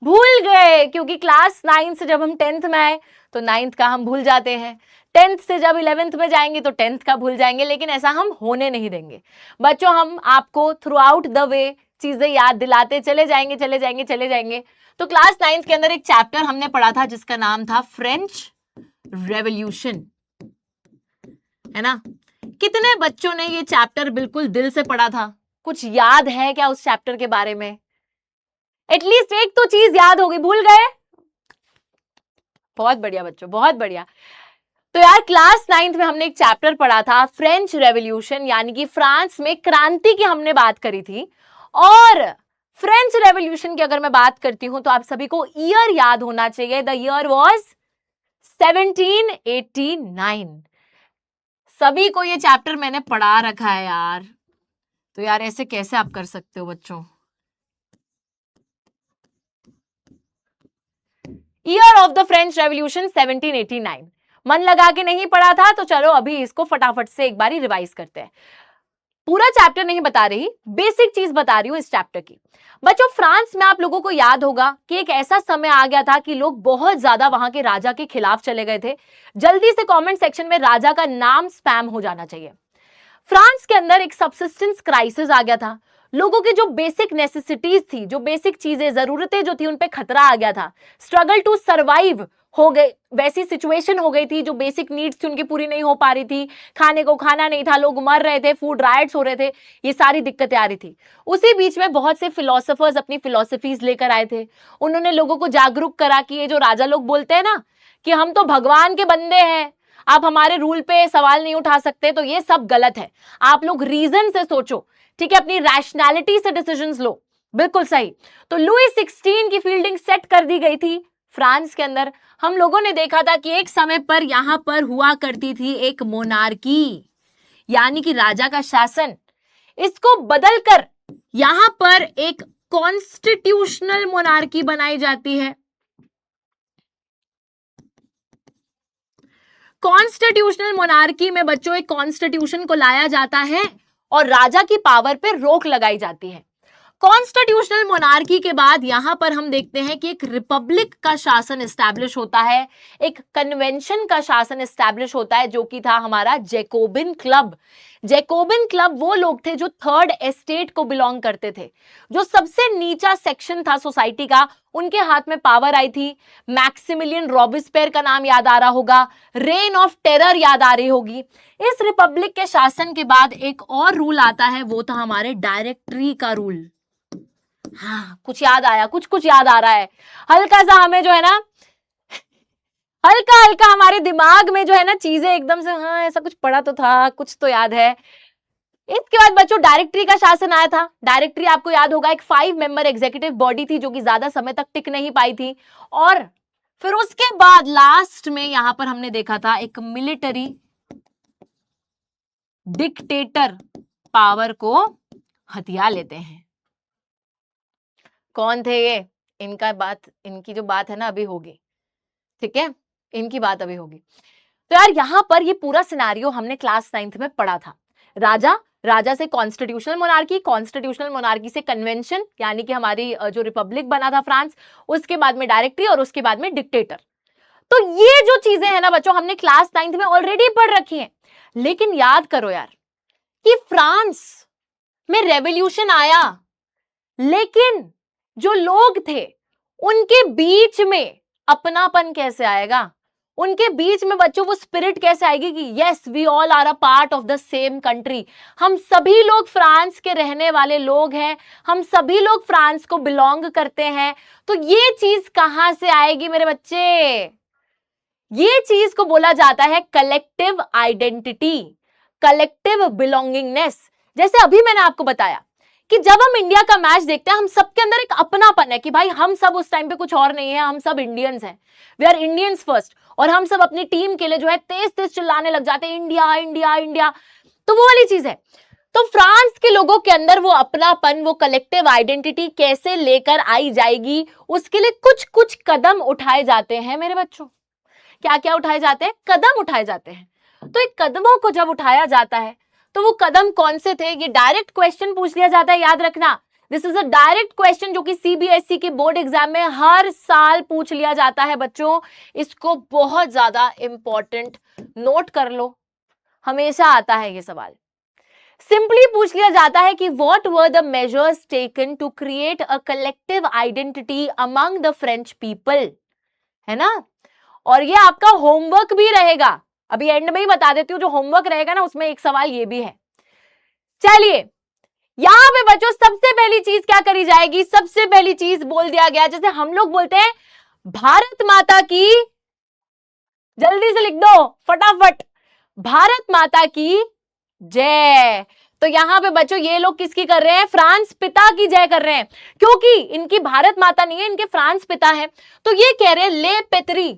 भूल गए, क्योंकि क्लास 9 से जब हम 10th में आए तो 9th का हम भूल जाते हैं, 10th से जब 11th में जाएंगे तो 10th का भूल जाएंगे, लेकिन ऐसा हम होने नहीं देंगे बच्चों। हम आपको थ्रू आउट द वे चीजें याद दिलाते चले जाएंगे चले जाएंगे चले जाएंगे। तो क्लास 9th के अंदर एक चैप्टर हमने पढ़ा था जिसका नाम था फ्रेंच रेवोल्यूशन, है ना। कितने बच्चों ने ये चैप्टर बिल्कुल दिल से पढ़ा था? कुछ याद है क्या उस चैप्टर के बारे में? एटलीस्ट एक तो चीज याद होगी, भूल गए? बहुत बढ़िया बच्चों, बहुत बढ़िया। तो यार क्लास 9th में हमने एक चैप्टर पढ़ा था फ्रेंच रेवोल्यूशन, यानी कि फ्रांस में क्रांति की हमने बात करी थी। और फ्रेंच रेवोल्यूशन की अगर मैं बात करती हूं तो आप सभी को ईयर याद होना चाहिए, द ईयर वाज 1789। सभी को ये चैप्टर मैंने पढ़ा रखा है यार, तो यार ऐसे कैसे आप कर सकते हो बच्चों? Year of the French revolution 1789, मन लगा के नहीं पढ़ा था तो चलो अभी इसको फटाफट से एक बारी रिवाइज करते हैं। पूरा चैप्टर नहीं बता रही, बेसिक चीज बता रही हूं इस चैप्टर की। बच्चों फ्रांस में आप लोगों को याद होगा कि एक ऐसा समय आ गया था कि लोग बहुत ज्यादा वहां के राजा के खिलाफ चले गए थे। जल्दी से कमेंट सेक्शन में राजा का नाम स्पैम हो जाना चाहिए। फ्रांस के अंदर एक सबसिस्टेंस क्राइसिस आ गया था, लोगों की जो बेसिक नेसेसिटीज थी, जो बेसिक चीजें जरूरतें जो थी उन पे खतरा आ गया था। स्ट्रगल टू सरवाइव हो गए, वैसी सिचुएशन हो गई थी, जो बेसिक नीड्स थी उनकी पूरी नहीं हो पा रही थी, खाने को खाना नहीं था, लोग मर रहे थे, फूड राइट्स हो रहे थे, ये सारी दिक्कतें आ रही थी। उसी बीच में बहुत से फिलोसोफर्स अपनी फिलोसफीज लेकर आए थे, उन्होंने लोगों को जागरूक करा कि ये जो राजा लोग बोलते हैं ना कि हम तो भगवान के बंदे हैं, आप हमारे रूल पे सवाल नहीं उठा सकते, तो ये सब गलत है, आप लोग रीजन से सोचो, ठीक है, अपनी रैशनैलिटी से डिसीजंस लो, बिल्कुल सही। तो लुई 16 की फील्डिंग सेट कर दी गई थी फ्रांस के अंदर। हम लोगों ने देखा था कि एक समय पर यहां पर हुआ करती थी एक मोनार्की, यानी कि राजा का शासन, इसको बदलकर यहां पर एक कॉन्स्टिट्यूशनल मोनार्की बनाई जाती है। कॉन्स्टिट्यूशनल मोनार्की में बच्चों एक कॉन्स्टिट्यूशन को लाया जाता है और राजा की पावर पे रोक लगाई जाती है। कॉन्स्टिट्यूशनल मोनार्की के बाद यहां पर हम देखते हैं कि एक रिपब्लिक का शासन एस्टैब्लिश होता है, एक कन्वेंशन का शासन एस्टैब्लिश होता है, जो कि था हमारा जैकोबिन क्लब। जैकोबिन क्लब वो लोग थे जो थर्ड एस्टेट को बिलोंग करते थे, जो सबसे नीचा सेक्शन था सोसाइटी का, उनके हाथ में पावर आई थी। मैक्सिमिलियन रॉबिस्पेयर का नाम याद आ रहा होगा, रेन ऑफ टेरर याद आ रही होगी। इस रिपब्लिक के शासन के बाद एक और रूल आता है, वो था हमारे डायरेक्टरी का रूल। हाँ, कुछ याद आया, कुछ कुछ याद आ रहा है, हल्का सा हमें जो है ना, हल्का हल्का हमारे दिमाग में जो है ना चीजें एकदम से, हाँ ऐसा कुछ पढ़ा तो था, कुछ तो याद है। इसके बाद बच्चों डायरेक्टरी का शासन आया था। डायरेक्टरी आपको याद होगा एक 5 मेंबर एग्जीक्यूटिव बॉडी थी, जो कि ज्यादा समय तक टिक नहीं पाई थी। और फिर उसके बाद लास्ट में यहां पर हमने देखा था एक मिलिट्री डिक्टेटर पावर को हथिया लेते हैं। कौन थे ये? इनकी जो बात है ना अभी होगी, ठीक है, इनकी बात अभी होगी। तो यार यहां पर ये पूरा सिनेरियो हमने क्लास 9th में पढ़ा था। राजा से कॉन्स्टिट्यूशनल मोनार्की, कॉन्स्टिट्यूशनल मोनार्की से कन्वेंशन, यानी कि हमारी जो रिपब्लिक बना था फ्रांस, उसके बाद में डायरेक्टरी और उसके बाद में डिक्टेटर। तो ये जो चीजें हैं ना बच्चों, हमने क्लास 9th में ऑलरेडी पढ़ रखी हैं। लेकिन याद करो यार कि फ्रांस में रेवोल्यूशन आया, लेकिन जो लोग थे उनके बीच में अपनापन कैसे आएगा? उनके बीच में बच्चों वो स्पिरिट कैसे आएगी कि yes we all are a part of the same country, हम सभी लोग फ्रांस के रहने वाले लोग हैं, हम सभी लोग फ्रांस को बिलोंग करते हैं। तो ये चीज कहां से आएगी मेरे बच्चे? ये चीज को बोला जाता है कलेक्टिव आइडेंटिटी, कलेक्टिव बिलोंगिंगनेस। जैसे अभी मैंने आपको बताया कि जब हम इंडिया का मैच देखते हैं, हम सबके अंदर एक अपनापन है कि भाई हम सब उस टाइम पे कुछ और नहीं है, हम सब इंडियंस हैं, वी आर इंडियंस फर्स्ट। और हम सब अपनी टीम के लिए जो है तेज तेज चिल्लाने लग जाते हैं, इंडिया इंडिया इंडिया। तो वो वाली चीज है। तो फ्रांस के लोगों के अंदर वो अपनापन, वो कलेक्टिव आइडेंटिटी कैसे लेकर आई जाएगी, उसके लिए कुछ कुछ कदम उठाए जाते हैं मेरे बच्चों। क्या क्या उठाए जाते हैं? कदम उठाए जाते हैं। तो एक कदमों को जब उठाया जाता है तो वो कदम कौन से थे? ये डायरेक्ट क्वेश्चन पूछ लिया जाता है, याद रखना। This is a direct question जो कि सीबीएसई के बोर्ड एग्जाम में हर साल पूछ लिया जाता है बच्चों। इसको बहुत ज्यादा इंपॉर्टेंट नोट कर लो, हमेशा आता है ये सवाल। सिंपली पूछ लिया जाता है कि what were the measures taken to create a collective identity among the French people, है ना। और ये आपका होमवर्क भी रहेगा, अभी एंड में ही बता देती हूँ, जो होमवर्क रहेगा ना उसमें एक सवाल ये भी है। चलिए यहां पे बच्चों सबसे पहली चीज क्या करी जाएगी? सबसे पहली चीज बोल दिया गया, जैसे हम लोग बोलते हैं भारत माता की, जल्दी से लिख दो फटाफट, भारत माता की जय। तो यहां पे बच्चों ये लोग किसकी कर रहे हैं? फ्रांस पिता की जय कर रहे हैं, क्योंकि इनकी भारत माता नहीं है, इनके फ्रांस पिता है। तो ये कह रहे हैं ले पेत्री।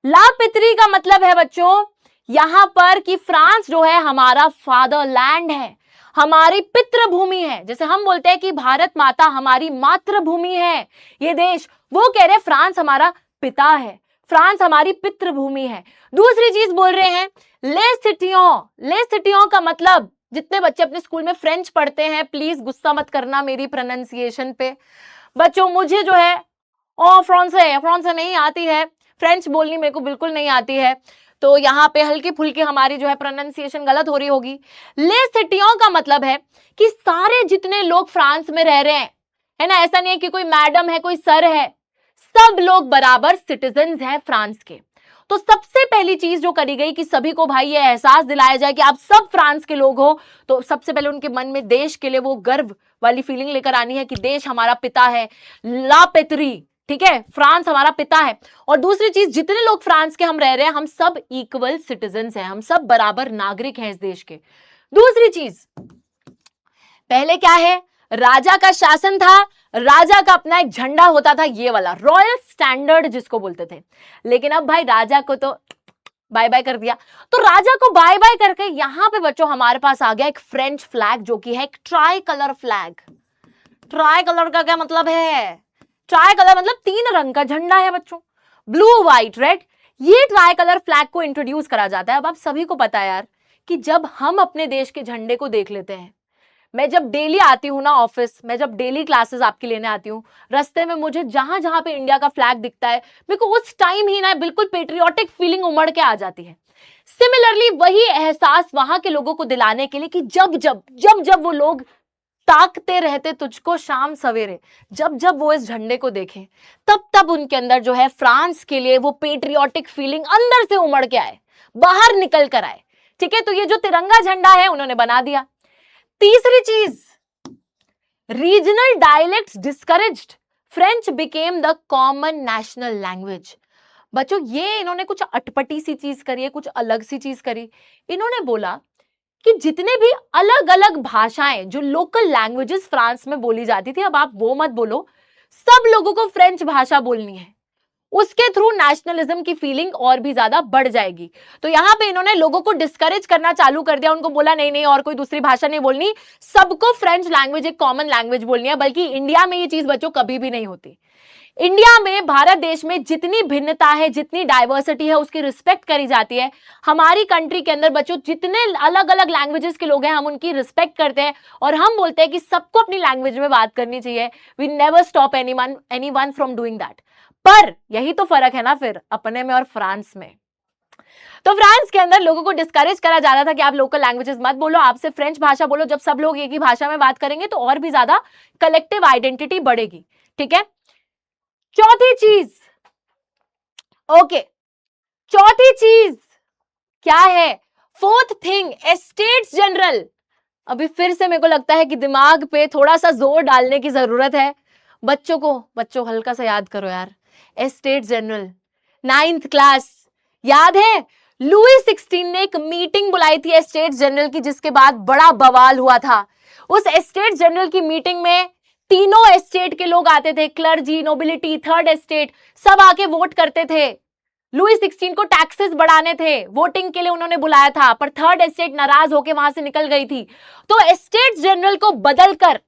ला पितरी का मतलब है बच्चों यहां पर कि फ्रांस जो है हमारा फादरलैंड है, हमारी पितृभूमि है। जैसे हम बोलते हैं कि भारत माता हमारी मातृभूमि है, ये देश, वो कह रहे हैं फ्रांस हमारा पिता है, फ्रांस हमारी पितृभूमि है। दूसरी चीज बोल रहे हैं ले सिटियों। ले सिटियों का मतलब, जितने बच्चे अपने स्कूल में फ्रेंच पढ़ते हैं प्लीज गुस्सा मत करना मेरी प्रोनाउंसिएशन पे बच्चों, मुझे जो है फ्रांस नहीं आती है, फ्रेंच बोलनी मेरे को बिल्कुल नहीं आती है, तो यहाँ पे हल्की फुल्की हमारी जो है प्रोनाउंसिएशन गलत हो रही होगी। ले सिटियों का मतलब है कि सारे जितने लोग फ्रांस में रह रहे हैं, है ना, ऐसा नहीं है कि कोई मैडम है कोई सर है, सब लोग बराबर सिटीजन्स हैं फ्रांस के। तो सबसे पहली चीज जो करी गई कि सभी को भाई ये एहसास दिलाया जाए कि आप सब फ्रांस के लोग हो। तो सबसे पहले उनके मन में देश के लिए वो गर्व वाली फीलिंग लेकर आनी है कि देश हमारा पिता है, ला पेत्री, ठीक है, फ्रांस हमारा पिता है। और दूसरी चीज, जितने लोग फ्रांस के हम रह रहे हैं, हम सब इक्वल सिटीजन्स हैं, हम सब बराबर नागरिक हैं इस देश के। दूसरी चीज, पहले क्या है, राजा का शासन था, राजा का अपना एक झंडा होता था, ये वाला रॉयल स्टैंडर्ड जिसको बोलते थे। लेकिन अब भाई राजा को तो बाय बाय कर दिया। तो राजा को बाय बाय करके यहां पे बच्चों हमारे पास आ गया एक फ्रेंच फ्लैग, जो कि है एक try colour flag. Try colour का क्या मतलब है? ट्राई कलर मतलब 3 रंग का झंडा है बच्चों, ब्लू व्हाइट रेड। ये ट्राई कलर फ्लैग को इंट्रोड्यूस करा जाता है। अब आप सभी को पता है यार कि जब हम अपने देश के झंडे को देख लेते हैं, मैं जब डेली आती हूँ ना ऑफिस, मैं जब डेली क्लासेस आपकी लेने आती हूँ, रास्ते में मुझे जहां जहां पे इंडिया का फ्लैग दिखता है, मेरे को उस टाइम ही ना बिल्कुल पेट्रियोटिक फीलिंग उमड़ के आ जाती है। सिमिलरली वही एहसास वहां के लोगों को दिलाने के लिए कि जब वो लोग ताकते रहते तुझको शाम सवेरे, जब जब वो इस झंडे को देखें, तब तब उनके अंदर जो है फ्रांस के लिए वो पेट्रियोटिक फीलिंग अंदर से उमड़ के आए, बाहर निकल कर आए। ठीक है, तो ये जो तिरंगा झंडा है उन्होंने बना दिया। तीसरी चीज, regional dialects discouraged, French became the common national language. बच्चों ये इन्होंने कुछ अटपटी सी चीज करी है, कुछ अलग सी चीज करी। इन्होंने बोला कि जितने भी अलग अलग भाषाएं जो लोकल लैंग्वेजेस फ्रांस में बोली जाती थी, अब आप वो मत बोलो, सब लोगों को फ्रेंच भाषा बोलनी है। उसके थ्रू नेशनलिज्म की फीलिंग और भी ज्यादा बढ़ जाएगी। तो यहां पे इन्होंने लोगों को डिस्करेज करना चालू कर दिया, उनको बोला नहीं नहीं और कोई दूसरी भाषा नहीं बोलनी, सबको फ्रेंच लैंग्वेज एक कॉमन लैंग्वेज बोलनी है। बल्कि इंडिया में ये चीज बच्चों कभी भी नहीं होती। इंडिया में, भारत देश में जितनी भिन्नता है, जितनी डाइवर्सिटी है, उसकी रिस्पेक्ट करी जाती है। हमारी कंट्री के अंदर बच्चों जितने अलग अलग लैंग्वेजेस के लोग हैं, हम उनकी रिस्पेक्ट करते हैं और हम बोलते हैं कि सबको अपनी लैंग्वेज में बात करनी चाहिए। We never stop anyone from doing that. पर यही तो फर्क है ना फिर अपने में और फ्रांस में। तो फ्रांस के अंदर लोगों को डिस्करेज करा जा रहा था कि आप लोकल लैंग्वेजेस मत बोलो, आपसे फ्रेंच भाषा बोलो। जब सब लोग एक ही भाषा में बात करेंगे तो और भी ज्यादा कलेक्टिव आइडेंटिटी बढ़ेगी। ठीक है, चौथी चीज, ओके, चौथी चीज क्या है? Fourth thing, estates general. अभी फिर से मेरे को लगता है कि दिमाग पे थोड़ा सा जोर डालने की जरूरत है। बच्चों हल्का सा याद करो यार। एस्टेट जनरल, 9th क्लास, याद है? लुई 16 ने एक मीटिंग बुलाई थी एस्टेट जनरल की, जिसके बाद बड़ा बवाल हुआ था। उस एस्टेट जनरल की मीटिंग में तीनों एस्टेट के लोग आते थे, क्लर्जी, नोबिलिटी, थर्ड एस्टेट, सब आके वोट करते थे। लुई 16 को टैक्सेस बढ़ाने थे, वोटिंग के लिए उन्होंने बुलाया था, पर थर्ड एस्टेट नाराज होकर वहां से निकल गई थी। तो एस्टेट जनरल को बदलकर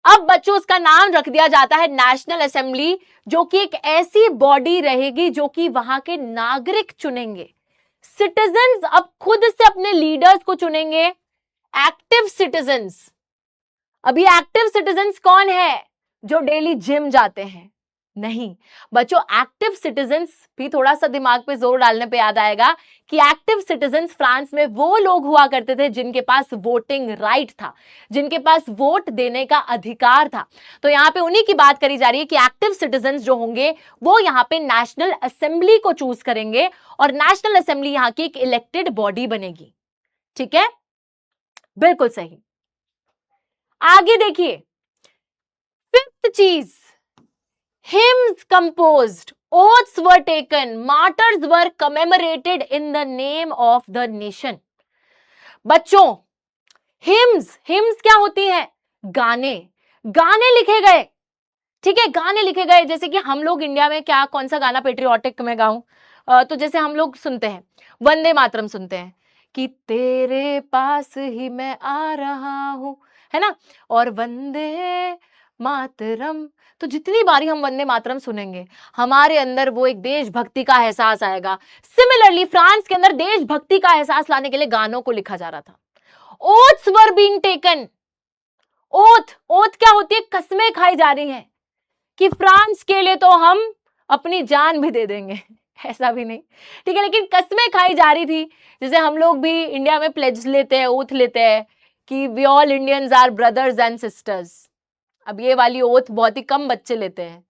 अब बच्चों उसका नाम रख दिया जाता है नेशनल असेंबली, जो कि एक ऐसी बॉडी रहेगी जो कि वहां के नागरिक चुनेंगे। सिटीजन्स अब खुद से अपने लीडर्स को चुनेंगे, एक्टिव सिटीजन्स। अभी एक्टिव सिटीजन्स कौन है? जो डेली जिम जाते हैं? नहीं बच्चों, एक्टिव सिटीजन्स भी थोड़ा सा दिमाग पे जोर डालने पे याद आएगा कि एक्टिव सिटीजन्स फ्रांस में वो लोग हुआ करते थे जिनके पास वोटिंग राइट था, जिनके पास वोट देने का अधिकार था। तो यहां पे उन्हीं की बात करी जा रही है कि एक्टिव सिटीजन्स जो होंगे वो यहां पे नेशनल असेंबली को चूज करेंगे और नेशनल असेंबली यहां की एक इलेक्टेड बॉडी बनेगी। ठीक है, बिल्कुल सही। आगे देखिए, फिफ्थ चीज, hymns composed, oaths were taken, martyrs were commemorated in the name of the nation। बच्चों, हिम्स क्या होती है? गाने, गाने लिखे गए। ठीक है, गाने लिखे गए। जैसे कि हम लोग इंडिया में क्या, कौन सा गाना पेट्रियोटिक में गाऊं? तो जैसे हम लोग सुनते हैं, वंदे मातरम सुनते हैं कि तेरे पास ही मैं आ रहा हूं, है ना, और वंदे मातरम। तो जितनी बारी हम वंदे मातरम सुनेंगे, हमारे अंदर वो एक देशभक्ति का एहसास आएगा। सिमिलरली फ्रांस के अंदर देशभक्ति का एहसास लाने के लिए गानों को लिखा जा रहा था। Oaths were being taken. Oath क्या होती है? कसमें खाई जा रही हैं कि फ्रांस के लिए तो हम अपनी जान भी दे देंगे। ऐसा भी नहीं, ठीक है, लेकिन कसमें खाई जा रही थी। जैसे हम लोग भी इंडिया में प्लेज लेते हैं, ओथ लेते हैं कि we all Indians are brothers and sisters. अब ये वाली ओथ बहुत ही कम बच्चे लेते हैं,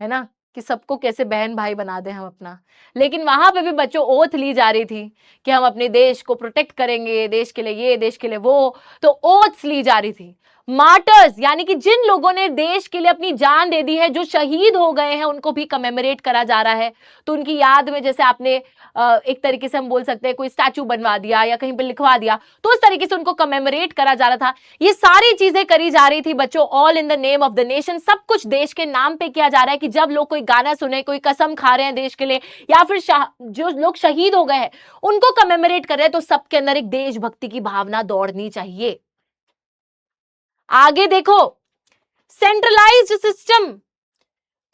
है ना, कि सबको कैसे बहन भाई बना दें हम अपना। लेकिन वहां पे भी बच्चों ओथ ली जा रही थी कि हम अपने देश को प्रोटेक्ट करेंगे, देश के लिए ये, देश के लिए वो। तो ओथ्स ली जा रही थी। मार्टर्स यानी कि जिन लोगों ने देश के लिए अपनी जान दे दी है, जो शहीद हो गए हैं, उनको भी कमेमोरेट करा जा रहा है। तो उनकी याद में जैसे आपने एक तरीके से हम बोल सकते हैं कोई स्टैचू बनवा दिया या कहीं पे लिखवा दिया, तो उस तरीके से उनको कमेमोरेट करा जा रहा था। ये सारी चीजें करी जा रही थी बच्चों, all in the name of the nation. सब कुछ देश के नाम पे किया जा रहा है कि जब लोग कोई गाना सुने, कोई कसम खा रहे हैं देश के लिए, या फिर जो लोग शहीद हो गए हैं उनको कमेमोरेट कर रहे हैं, तो सबके अंदर एक देशभक्ति की भावना दौड़नी चाहिए। आगे देखो, centralized system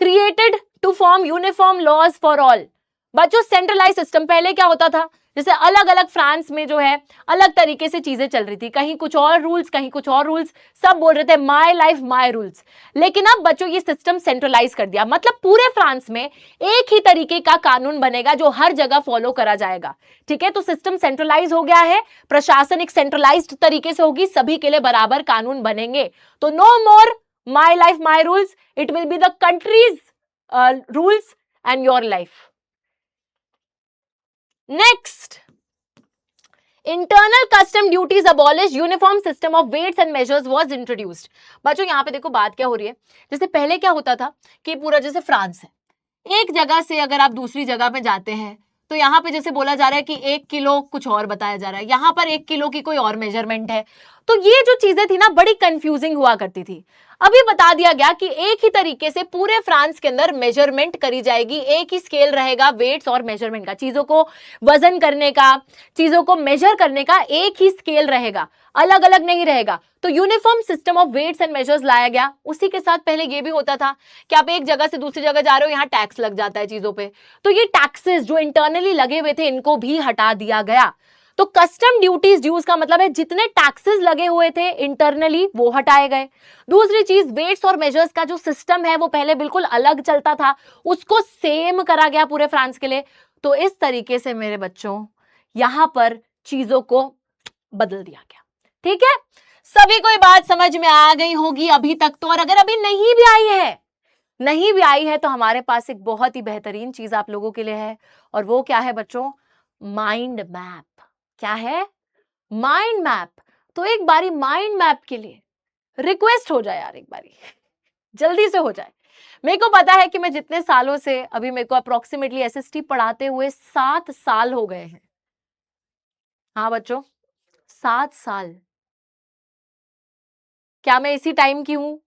created to form uniform laws for all. बच्चों सेंट्रलाइज सिस्टम, पहले क्या होता था, जैसे अलग अलग फ्रांस में जो है अलग तरीके से चीजें चल रही थी, कहीं कुछ और रूल्स, कहीं कुछ और रूल्स, सब बोल रहे थे माय लाइफ माय रूल्स। लेकिन अब बच्चों ये सिस्टम सेंट्रलाइज कर दिया, मतलब पूरे फ्रांस में एक ही तरीके का कानून बनेगा जो हर जगह फॉलो करा जाएगा। ठीक है, तो सिस्टम सेंट्रलाइज हो गया है, प्रशासन एक सेंट्रलाइज्ड तरीके से होगी, सभी के लिए बराबर कानून बनेंगे। तो no more my life my rules, it will be the country's rules and your life. Next, internal custom duties abolish, uniform system of weights and measures was introduced. बच्चों यहाँ पे देखो बात क्या हो रही है, जैसे पहले क्या होता था कि पूरा जैसे फ्रांस है, एक जगह से अगर आप दूसरी जगह पे जाते हैं तो यहाँ पे जैसे बोला जा रहा है कि 1 किलो कुछ और बताया जा रहा है, यहाँ पर 1 किलो की कोई और मेजरमेंट है। तो ये जो चीजें थी ना बड़ी कंफ्यूजिंग हुआ करती थी। अभी बता दिया गया कि एक ही तरीके से पूरे फ्रांस के अंदर मेजरमेंट करी जाएगी, एक ही स्केल रहेगा वेट्स और मेजरमेंट का, चीजों को वजन करने का, चीजों को मेजर करने का एक ही स्केल रहेगा, अलग अलग नहीं रहेगा। तो uniform system of weights and measures लाया गया। उसी के साथ पहले ये भी होता था कि आप एक जगह से दूसरी जगह जा रहे हो, यहाँ टैक्स लग जाता है चीजों पे, तो ये टैक्सेस जो इंटरनली लगे हुए थे इनको भी हटा दिया गया। तो कस्टम ड्यूटीज, ड्यूज का मतलब है जितने टैक्सेस लगे हुए थे इंटरनली वो हटाए गए। दूसरी चीज, वेट्स और मेजर्स का जो सिस्टम है वो पहले बिल्कुल अलग चलता था, उसको सेम करा गया पूरे फ्रांस के लिए। तो इस तरीके से मेरे बच्चों यहां पर चीजों को बदल दिया गया। ठीक है, सभी को ये बात समझ में आ गई होगी अभी तक तो, और अगर अभी नहीं भी आई है तो हमारे पास एक बहुत ही बेहतरीन चीज आप लोगों के लिए है, और वो क्या है बच्चों, माइंड मैप। क्या है, माइंड मैप। तो एक बारी माइंड मैप के लिए रिक्वेस्ट हो जाए यार, एक बारी जल्दी से हो जाए। मेरे को पता है कि मैं जितने सालों से, अभी मेरे को अप्रोक्सीमेटली एसएसटी पढ़ाते हुए 7 साल हो गए हैं। हाँ बच्चों, 7 साल। क्या मैं इसी टाइम की हूं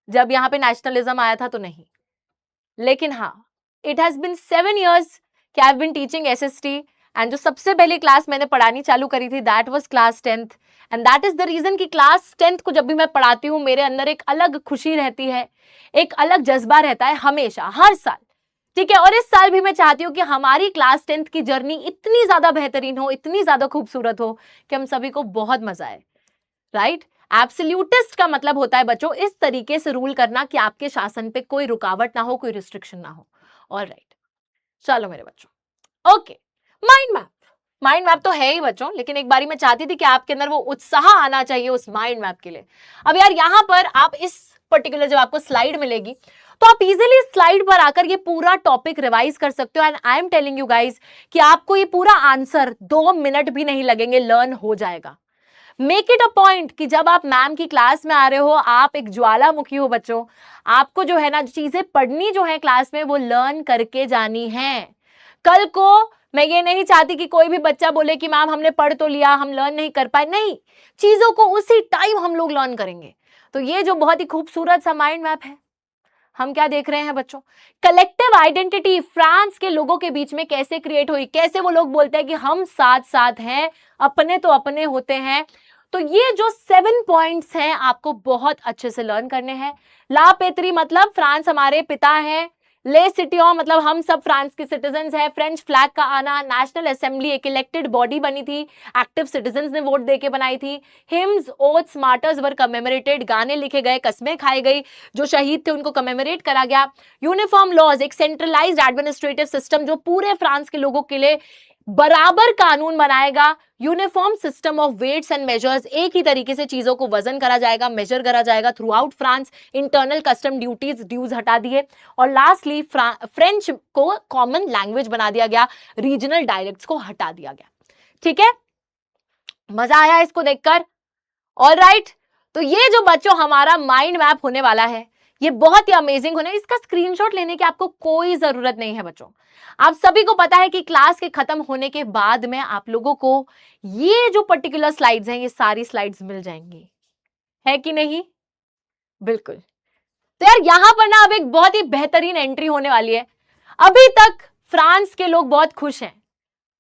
जब यहां पे नेशनलिज्म आया था? तो नहीं, लेकिन हाँ, इट हैज बिन 7 years कि I have been teaching SST, and जो सबसे पहली क्लास मैंने पढ़ानी चालू करी थी that was class 10th, and that is the reason कि क्लास 10th को जब भी मैं पढ़ाती हूँ मेरे अंदर एक अलग खुशी रहती है, एक अलग जज्बा रहता है हमेशा, हर साल। ठीक है, और इस साल भी मैं चाहती हूँ कि हमारी क्लास 10th की जर्नी इतनी ज्यादा बेहतरीन हो, इतनी ज्यादा खूबसूरत हो कि हम सभी को बहुत मजा आए। राइट, एब्सोल्यूटिस्ट का मतलब होता है बच्चों इस तरीके से रूल करना कि आपके शासन पे कोई रुकावट ना हो, कोई रिस्ट्रिक्शन ना हो। ऑलराइट, चलो मेरे बच्चों, okay, mind map. Mind map तो है ही बच्चों, लेकिन एक बारी मैं चाहती थी कि आपके अंदर वो उत्साह आना चाहिए उस माइंड मैप के लिए। अब यार यहां पर आप इस पर्टिकुलर जब आपको स्लाइड मिलेगी तो आप इजीली स्लाइड पर आकर ये पूरा टॉपिक रिवाइज कर सकते हो, and I am telling you guys कि आपको ये पूरा आंसर 2 मिनट भी नहीं लगेंगे, लर्न हो जाएगा। मेक इट अ पॉइंट कि जब आप मैम की क्लास में आ रहे हो, आप एक ज्वालामुखी हो बच्चों, आपको जो है ना चीजें पढ़नी जो है क्लास में वो लर्न करके जानी है। कल को मैं ये नहीं चाहती कि कोई भी बच्चा बोले कि मैम हमने पढ़ तो लिया, हम लर्न नहीं कर पाए। नहीं, चीजों को उसी टाइम हम लोग लर्न करेंगे। तो ये जो बहुत ही खूबसूरत सा माइंड मैप है, हम क्या देख रहे हैं बच्चों, कलेक्टिव आइडेंटिटी फ्रांस के लोगों के बीच में कैसे क्रिएट हुई, कैसे वो लोग बोलते हैं कि हम साथ साथ हैं, अपने तो अपने होते हैं। तो ये जो 7 पॉइंट्स हैं आपको बहुत अच्छे से लर्न करने हैं। ला पेत्री मतलब फ्रांस हमारे पिता हैं, ले सिटियों मतलब हम सब फ्रांस के सिटीजन्स हैं, फ्रेंच फ्लैग का आना, नेशनल असेंबली एक इलेक्टेड बॉडी बनी थी, एक्टिव सिटीजन्स ने वोट देके बनाई थी, हिम्स ओथ्स मार्टर्स वर कमेमोरेटेड, गाने लिखे गए, कस्में खाई गई, जो शहीद थे उनको कमेमोरेट करा गया। यूनिफॉर्म लॉज, एक सेंट्रलाइज्ड एडमिनिस्ट्रेटिव सिस्टम जो पूरे फ्रांस के लोगों के लिए बराबर कानून बनाएगा। Uniform system of weights and measures, एक ही तरीके से चीजों को वजन करा जाएगा, मेजर करा जाएगा throughout France. Internal custom duties, dues हटा दिए। और लास्टली फ्रेंच को कॉमन लैंग्वेज बना दिया गया, रीजनल डायलेक्ट्स को हटा दिया गया। ठीक है, मजा आया इसको देखकर? ऑलराइट, तो ये जो बच्चों हमारा माइंड मैप होने वाला है ये बहुत ही अमेजिंग होने, इसका स्क्रीनशॉट लेने की आपको कोई जरूरत नहीं है बच्चों। आप सभी को पता है कि क्लास के खत्म होने के बाद में आप लोगों को ये जो पर्टिकुलर स्लाइड्स हैं ये सारी स्लाइड्स मिल जाएंगी, है कि नहीं? बिल्कुल। तो यार यहां पर ना अब एक बहुत ही बेहतरीन एंट्री होने वाली है। अभी तक फ्रांस के लोग बहुत खुश हैं,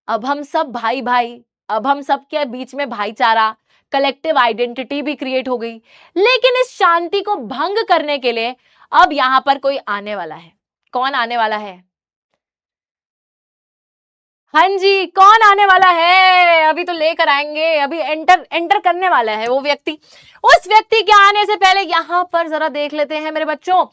अब हम सब भाई भाई, अब हम सब के बीच में भाईचारा, कलेक्टिव आइडेंटिटी भी क्रिएट हो गई। लेकिन इस शांति को भंग करने के लिए अब यहां पर कोई आने वाला है। कौन आने वाला है? हाँ जी, कौन आने वाला है? अभी तो लेकर आएंगे, अभी एंटर करने वाला है वो व्यक्ति। उस व्यक्ति के आने से पहले यहां पर जरा देख लेते हैं मेरे बच्चों,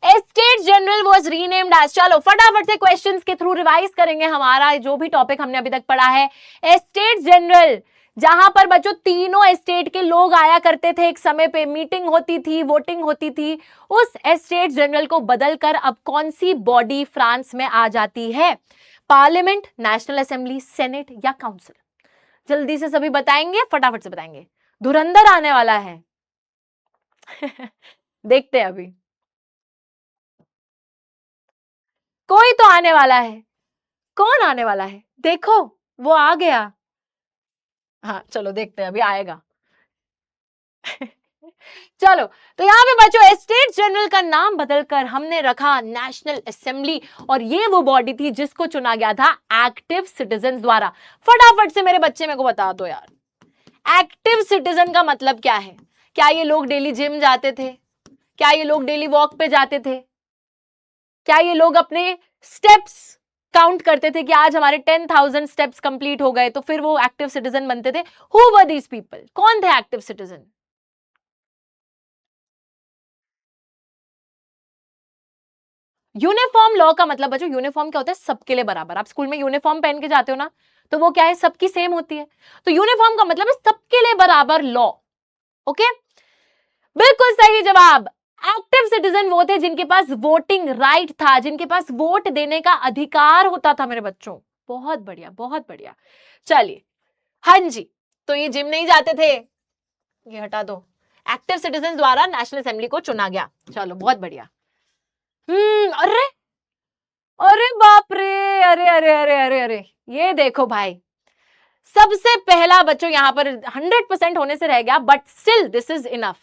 estate general was renamed as. चलो फटाफट से क्वेश्चंस के थ्रू रिवाइज करेंगे हमारा जो भी टॉपिक हमने अभी तक पढ़ा है। एस्टेट जनरल, जहां पर बच्चों तीनों एस्टेट के लोग आया करते थे, एक समय पे मीटिंग होती थी, वोटिंग होती थी। उस एस्टेट जनरल को बदलकर अब कौन सी बॉडी फ्रांस में आ जाती है? पार्लियामेंट, नेशनल असेंबली, सेनेट या काउंसिल? जल्दी से सभी बताएंगे, फटाफट से बताएंगे। धुरंधर आने वाला है। देखते हैं अभी, कोई तो आने वाला है। कौन आने वाला है? देखो वो आ गया। हाँ चलो देखते हैं, अभी आएगा। चलो, तो यहां पे बच्चों एस्टेट जनरल का नाम बदलकर हमने रखा नेशनल असेंबली, और ये वो बॉडी थी जिसको चुना गया था एक्टिव सिटीजन द्वारा। फटाफट से मेरे बच्चे मेरे को बता दो यार, एक्टिव सिटीजन का मतलब क्या है? क्या ये लोग डेली जिम जाते थे? क्या ये लोग डेली वॉक पे जाते थे? क्या ये लोग अपने स्टेप्स काउंट करते थे कि आज हमारे 10,000 स्टेप्स कंप्लीट हो गए तो फिर वो एक्टिव सिटीजन बनते थे? Who were these people? कौन थे एक्टिव सिटीजन? यूनिफॉर्म लॉ का मतलब बच्चों, यूनिफॉर्म क्या होता है? सबके लिए बराबर। आप स्कूल में यूनिफॉर्म पहन के जाते हो ना, तो वो क्या है? सबकी सेम होती है। तो यूनिफॉर्म का मतलब है सबके लिए बराबर लॉ। ओके, बिल्कुल सही जवाब। एक्टिव सिटीजन वो थे जिनके पास वोटिंग राइट था, जिनके पास वोट देने का अधिकार होता था मेरे बच्चों। बहुत बढ़िया, बहुत बढ़िया। चलिए, हाँ जी, तो ये जिम नहीं जाते थे, ये हटा दो। एक्टिव सिटीजन द्वारा नेशनल असेंबली को चुना गया। चलो बहुत बढ़िया। अरे अरे बाप रे, अरे अरे अरे अरे अरे, ये देखो भाई, सबसे पहला बच्चों यहां पर 100% होने से रह गया, but still this is enough.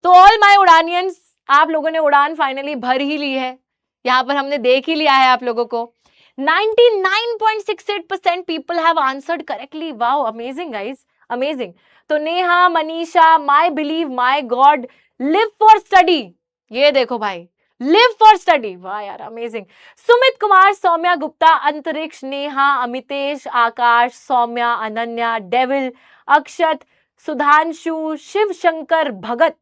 तो ऑल माय उड़ानियंस, आप लोगों ने उड़ान फाइनली भर ही ली है। यहां पर हमने देख ही लिया है आप लोगों को। 99.68% people have answered correctly. Wow, amazing guys, amazing. तो Neha, Manisha, my believe, my god, live for study, ये देखो भाई, लिव फॉर स्टडी, वाह यार, अमेजिंग। सुमित कुमार, सौम्या गुप्ता, अंतरिक्ष, नेहा, अमितेश, आकाश, सौम्या, अनन्या, डेविल, अक्षत, सुधांशु, शिव शंकर भगत।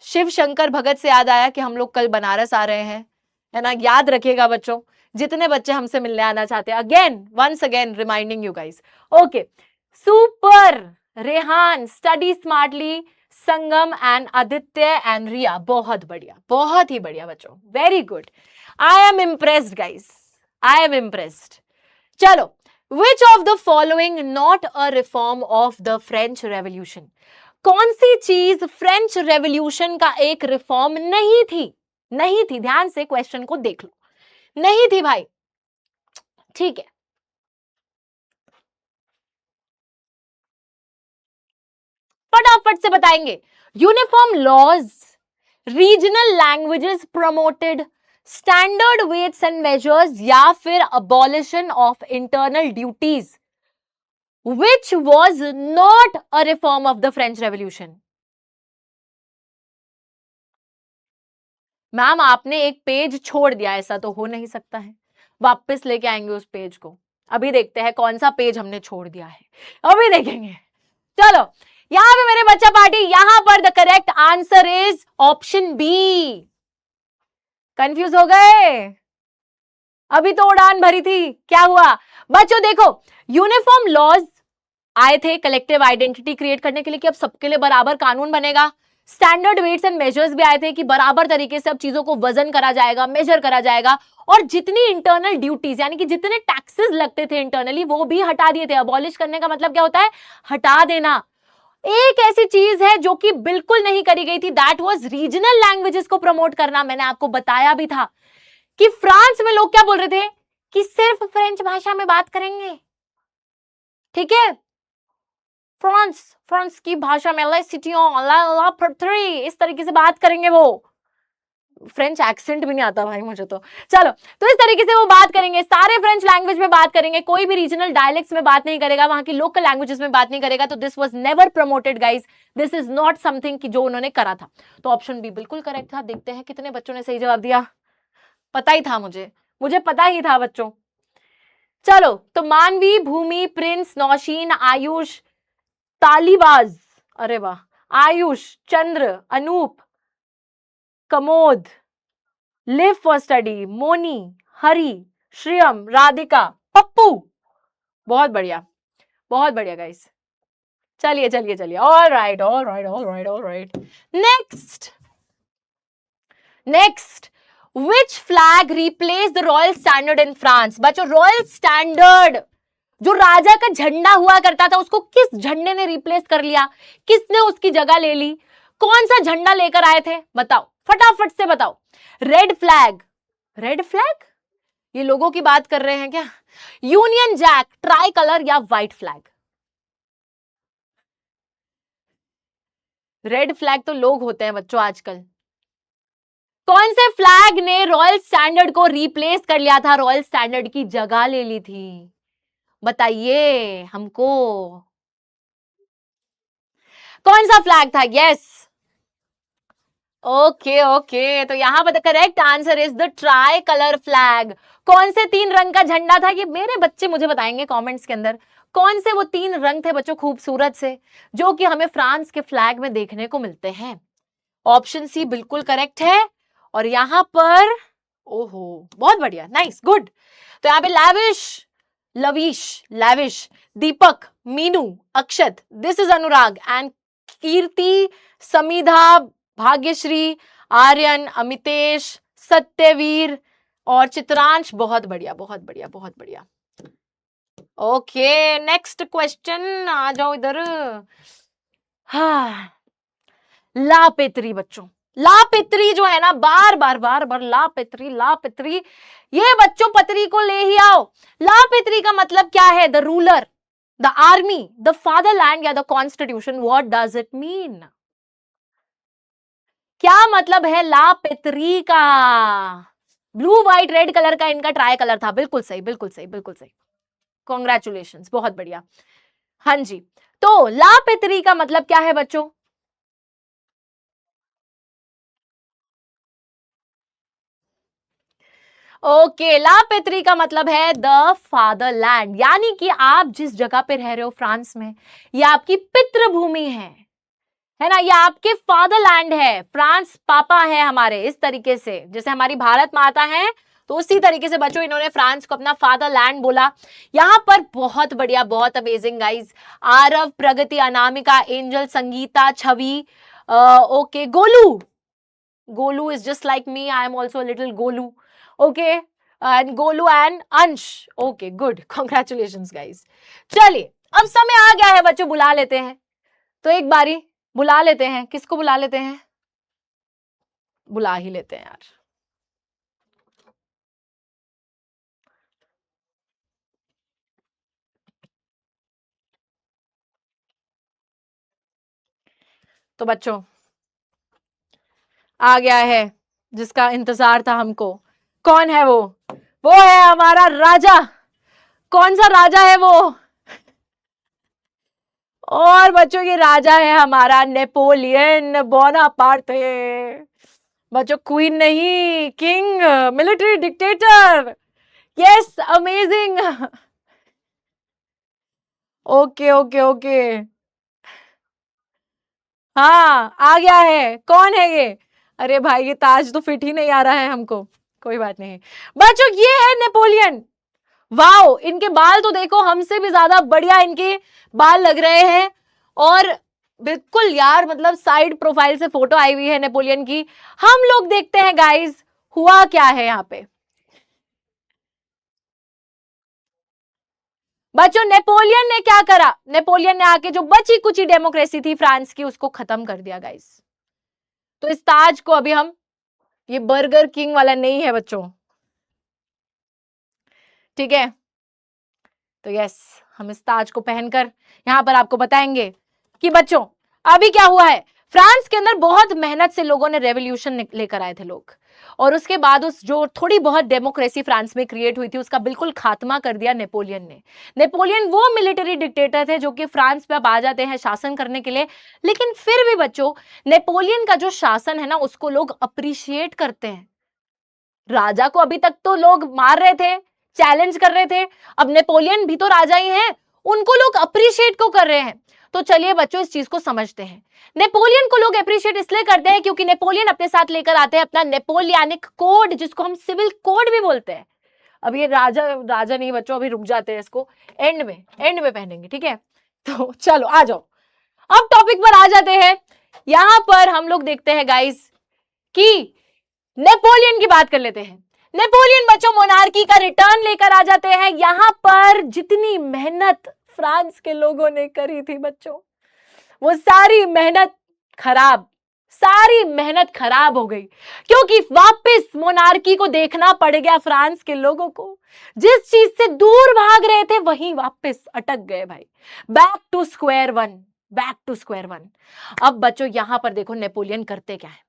शिव शंकर भगत से याद आया कि हम लोग कल बनारस आ रहे हैं, है ना? याद रखिएगा बच्चों, जितने बच्चे हमसे मिलने आना चाहते हैं, again once again reminding you guys. Okay, super. Rehan, study smartly, Sangam and Aditya and Riya, बहुत बढ़िया, बहुत ही बढ़िया बच्चों, very good. I am impressed guys, I am impressed. चलो, which of the following not a reform of the French revolution? कौन सी चीज फ्रेंच रेवोल्यूशन का एक रिफॉर्म नहीं थी? नहीं थी, ध्यान से क्वेश्चन को देख लो, नहीं थी भाई, ठीक है। फटाफट से बताएंगे। Uniform laws, regional languages promoted, standard weights and measures, या फिर abolition of internal duties? Which was not a reform of the French revolution? Ma'am आपने एक पेज छोड़ दिया, ऐसा तो हो नहीं सकता है, वापस लेके आएंगे उस पेज को। अभी देखते हैं कौन सा पेज हमने छोड़ दिया है, अभी देखेंगे। चलो, यहां पे मेरे बच्चा पार्टी, यहां पर the correct answer is option B. Confuse हो गए? अभी तो उड़ान भरी थी, क्या हुआ बच्चों? देखो, यूनिफॉर्म लॉज आए थे कलेक्टिव आइडेंटिटी क्रिएट करने के लिए कि अब सबके लिए बराबर कानून बनेगा। स्टैंडर्ड वेट्स एंड मेजर्स भी आए थे कि बराबर तरीके से अब चीजों को वजन करा जाएगा, मेजर करा जाएगा। और जितनी इंटरनल ड्यूटीज यानी कि जितने टैक्सेस लगते थे इंटरनली, वो भी हटा दिए थे। अबॉलिश करने का मतलब क्या होता है? हटा देना। एक ऐसी चीज है जो कि बिल्कुल नहीं करी गई थी, दैट वाज रीजनल लैंग्वेजेस को प्रमोट करना। मैंने आपको बताया भी था कि फ्रांस में लोग क्या बोल रहे थे कि सिर्फ फ्रेंच भाषा में बात करेंगे, ठीक है? फ्रांस, फ्रांस की भाषा में इस तरीके से बात करेंगे। वो फ्रेंच एक्सेंट भी नहीं आता भाई मुझे तो। चलो, तो इस तरीके से वो बात करेंगे, सारे फ्रेंच लैंग्वेज में बात करेंगे, कोई भी रीजनल डायलेक्ट्स में बात नहीं करेगा, वहां की लोकल लैंग्वेजेस में बात नहीं करेगा। तो this was never promoted guys, this is not something कि जो उन्होंने करा था। तो ऑप्शन बी बिल्कुल करेक्ट था। देखते हैं कितने बच्चों ने सही जवाब दिया। पता ही था मुझे पता ही था बच्चों। चलो, तो मानवी, भूमि, प्रिंस, नौशीन, आयुष, तालीबाज, अरे वाह, Ayush, Chandra, Anoop, Kamod, live for study, Moni, Hari, Shriyam, Radhika, Pappu. बहुत बढ़िया, बहुत बढ़िया गाइस। चलिए चलिए चलिए, all right all right all right all right. Next next, which flag replace the royal standard in France? बच्चों, रॉयल स्टैंडर्ड जो राजा का झंडा हुआ करता था, उसको किस झंडे ने रिप्लेस कर लिया? किसने उसकी जगह ले ली? कौन सा झंडा लेकर आए थे? बताओ, फटाफट से बताओ। रेड फ्लैग, रेड फ्लैग, ये लोगों की बात कर रहे हैं क्या? यूनियन जैक, ट्राई कलर या व्हाइट फ्लैग? रेड फ्लैग तो लोग होते हैं बच्चों आजकल। कौन से फ्लैग ने रॉयल स्टैंडर्ड को रिप्लेस कर लिया था, रॉयल स्टैंडर्ड की जगह ले ली थी? बताइए हमको, कौन सा फ्लैग था? यस, ओके ओके, तो यहां पर the correct answer is the try colour flag. कौन से 3 रंग का झंडा था? ये मेरे बच्चे मुझे बताएंगे कमेंट्स के अंदर, कौन से वो 3 रंग थे बच्चों खूबसूरत से, जो कि हमें फ्रांस के फ्लैग में देखने को मिलते हैं? ऑप्शन सी बिल्कुल करेक्ट है। और यहां पर, ओहो बहुत बढ़िया, नाइस, गुड। तो यहाँ पे Lavish, Lavish, Lavish, Deepak, Meenu, Akshat, this is Anurag and Kirti, Samidha, Bhagyashree, Aryan, Amitesh, Satyaveer और चित्रांश। बहुत बढ़िया बहुत बढ़िया बहुत बढ़िया। ओके, नेक्स्ट क्वेश्चन, आ जाओ इधर। हाँ, लापित्री बच्चों, लापित्री जो है ना, बार बार बार बार लापित्री लापित्री, ये बच्चों पत्री को ले ही आओ। लापित्री का मतलब क्या है? The ruler, the army, the fatherland या the constitution? What does it mean? क्या मतलब है लापित्री का? ब्लू व्हाइट रेड कलर का इनका ट्राई कलर था। बिल्कुल सही बिल्कुल सही बिल्कुल सही, कॉन्ग्रेचुलेशंस, बहुत बढ़िया। हाँ जी, तो लापित्री का मतलब क्या है बच्चों? ओके, लापित्री का मतलब है द फादरलैंड, यानी कि आप जिस जगह पे रह रहे हो फ्रांस में, ये आपकी पितृभूमि है ना, ये आपके फादरलैंड है। फ्रांस पापा है हमारे, इस तरीके से जैसे हमारी भारत माता है, तो उसी तरीके से बच्चों इन्होंने फ्रांस को अपना फादरलैंड बोला। यहां पर बहुत बढ़िया, बहुत amazing guys. Aarav, Pragati, Anamika, angel, Sangeeta, Chhavi, okay, Golu, Golu is just like me, I am also little Golu, okay, and Golu and अंश, ओके गुड, कॉन्ग्रेचुलेशंस गाइस। चलिए, अब समय आ गया है बच्चों, बुला लेते हैं, तो एक बारी बुला लेते हैं। किसको बुला लेते हैं? बुला ही लेते हैं यार। तो बच्चों, आ गया है जिसका इंतजार था हमको। कौन है वो है हमारा राजा। कौन सा राजा है वो? और बच्चों, ये राजा है हमारा नेपोलियन बोनापार्टे। बच्चों, क्वीन नहीं, king, military dictator. Yes, amazing. Okay okay okay, हाँ आ गया है। कौन है ये? अरे भाई, ये ताज तो फिट ही नहीं आ रहा है हमको। कोई बात नहीं बच्चों, ये है नेपोलियन। वाओ, इनके बाल तो देखो, हमसे भी ज्यादा बढ़िया इनके बाल लग रहे हैं। और बिल्कुल यार, मतलब साइड प्रोफाइल से फोटो आई हुई है नेपोलियन की। हम लोग देखते हैं गाइस, हुआ क्या है यहाँ पे। बच्चों, नेपोलियन ने क्या करा? नेपोलियन ने आके जो बची कुची डेमोक्रेसी थी फ्रांस की, उसको खत्म कर दिया गाइस। तो इस ताज को अभी हम, ये बर्गर किंग वाला नहीं है बच्चों, ठीक है? तो यस, हम इस ताज को पहनकर यहां पर आपको बताएंगे कि बच्चों अभी क्या हुआ है। फ्रांस के अंदर बहुत मेहनत से लोगों ने रेवोल्यूशन लेकर आए थे लोग, और उसके बाद उस जो थोड़ी बहुत डेमोक्रेसी फ्रांस में क्रिएट हुई थी, उसका बिल्कुल खात्मा कर दिया नेपोलियन ने। नेपोलियन वो मिलिट्री डिक्टेटर थे जो कि फ्रांस पे अब आ जाते हैं शासन करने के लिए, लेकिन फिर भी बच्चों, नेपोलियन का जो शासन है ना, उसको लोग अप्रिशिएट करते हैं। राजा को अभी तक तो लोग मार रहे थे, चैलेंज कर रहे थे। अब नेपोलियन भी तो राजा ही हैं, उनको लोग अप्रिशिएट क्यों कर रहे हैं? तो चलिए बच्चों इस चीज को समझते हैं। नेपोलियन को लोग अप्रिशिएट इसलिए करते हैं क्योंकि नेपोलियन अपने साथ लेकर आते हैं अपना नेपोलियनिक कोड, जिसको हम सिविल कोड भी बोलते हैं। अब ये राजा राजा नहीं बच्चों, अभी रुक जाते हैं, इसको एंड में पहनेंगे, ठीक है? तो चलो आ जाओ, अब टॉपिक पर आ जाते हैं। यहां पर हम लोग देखते हैं गाइस कि नेपोलियन की बात कर लेते हैं। नेपोलियन बच्चों मोनार्की का रिटर्न लेकर आ जाते हैं। यहां पर जितनी मेहनत फ्रांस के लोगों ने करी थी बच्चों, वो सारी मेहनत खराब हो गई, क्योंकि वापस मोनार्की को देखना पड़ गया फ्रांस के लोगों को। जिस चीज से दूर भाग रहे थे वहीं वापस अटक गए भाई। Back to square one. अब बच्चों यहां पर देखो नेपोलियन करते क्या है।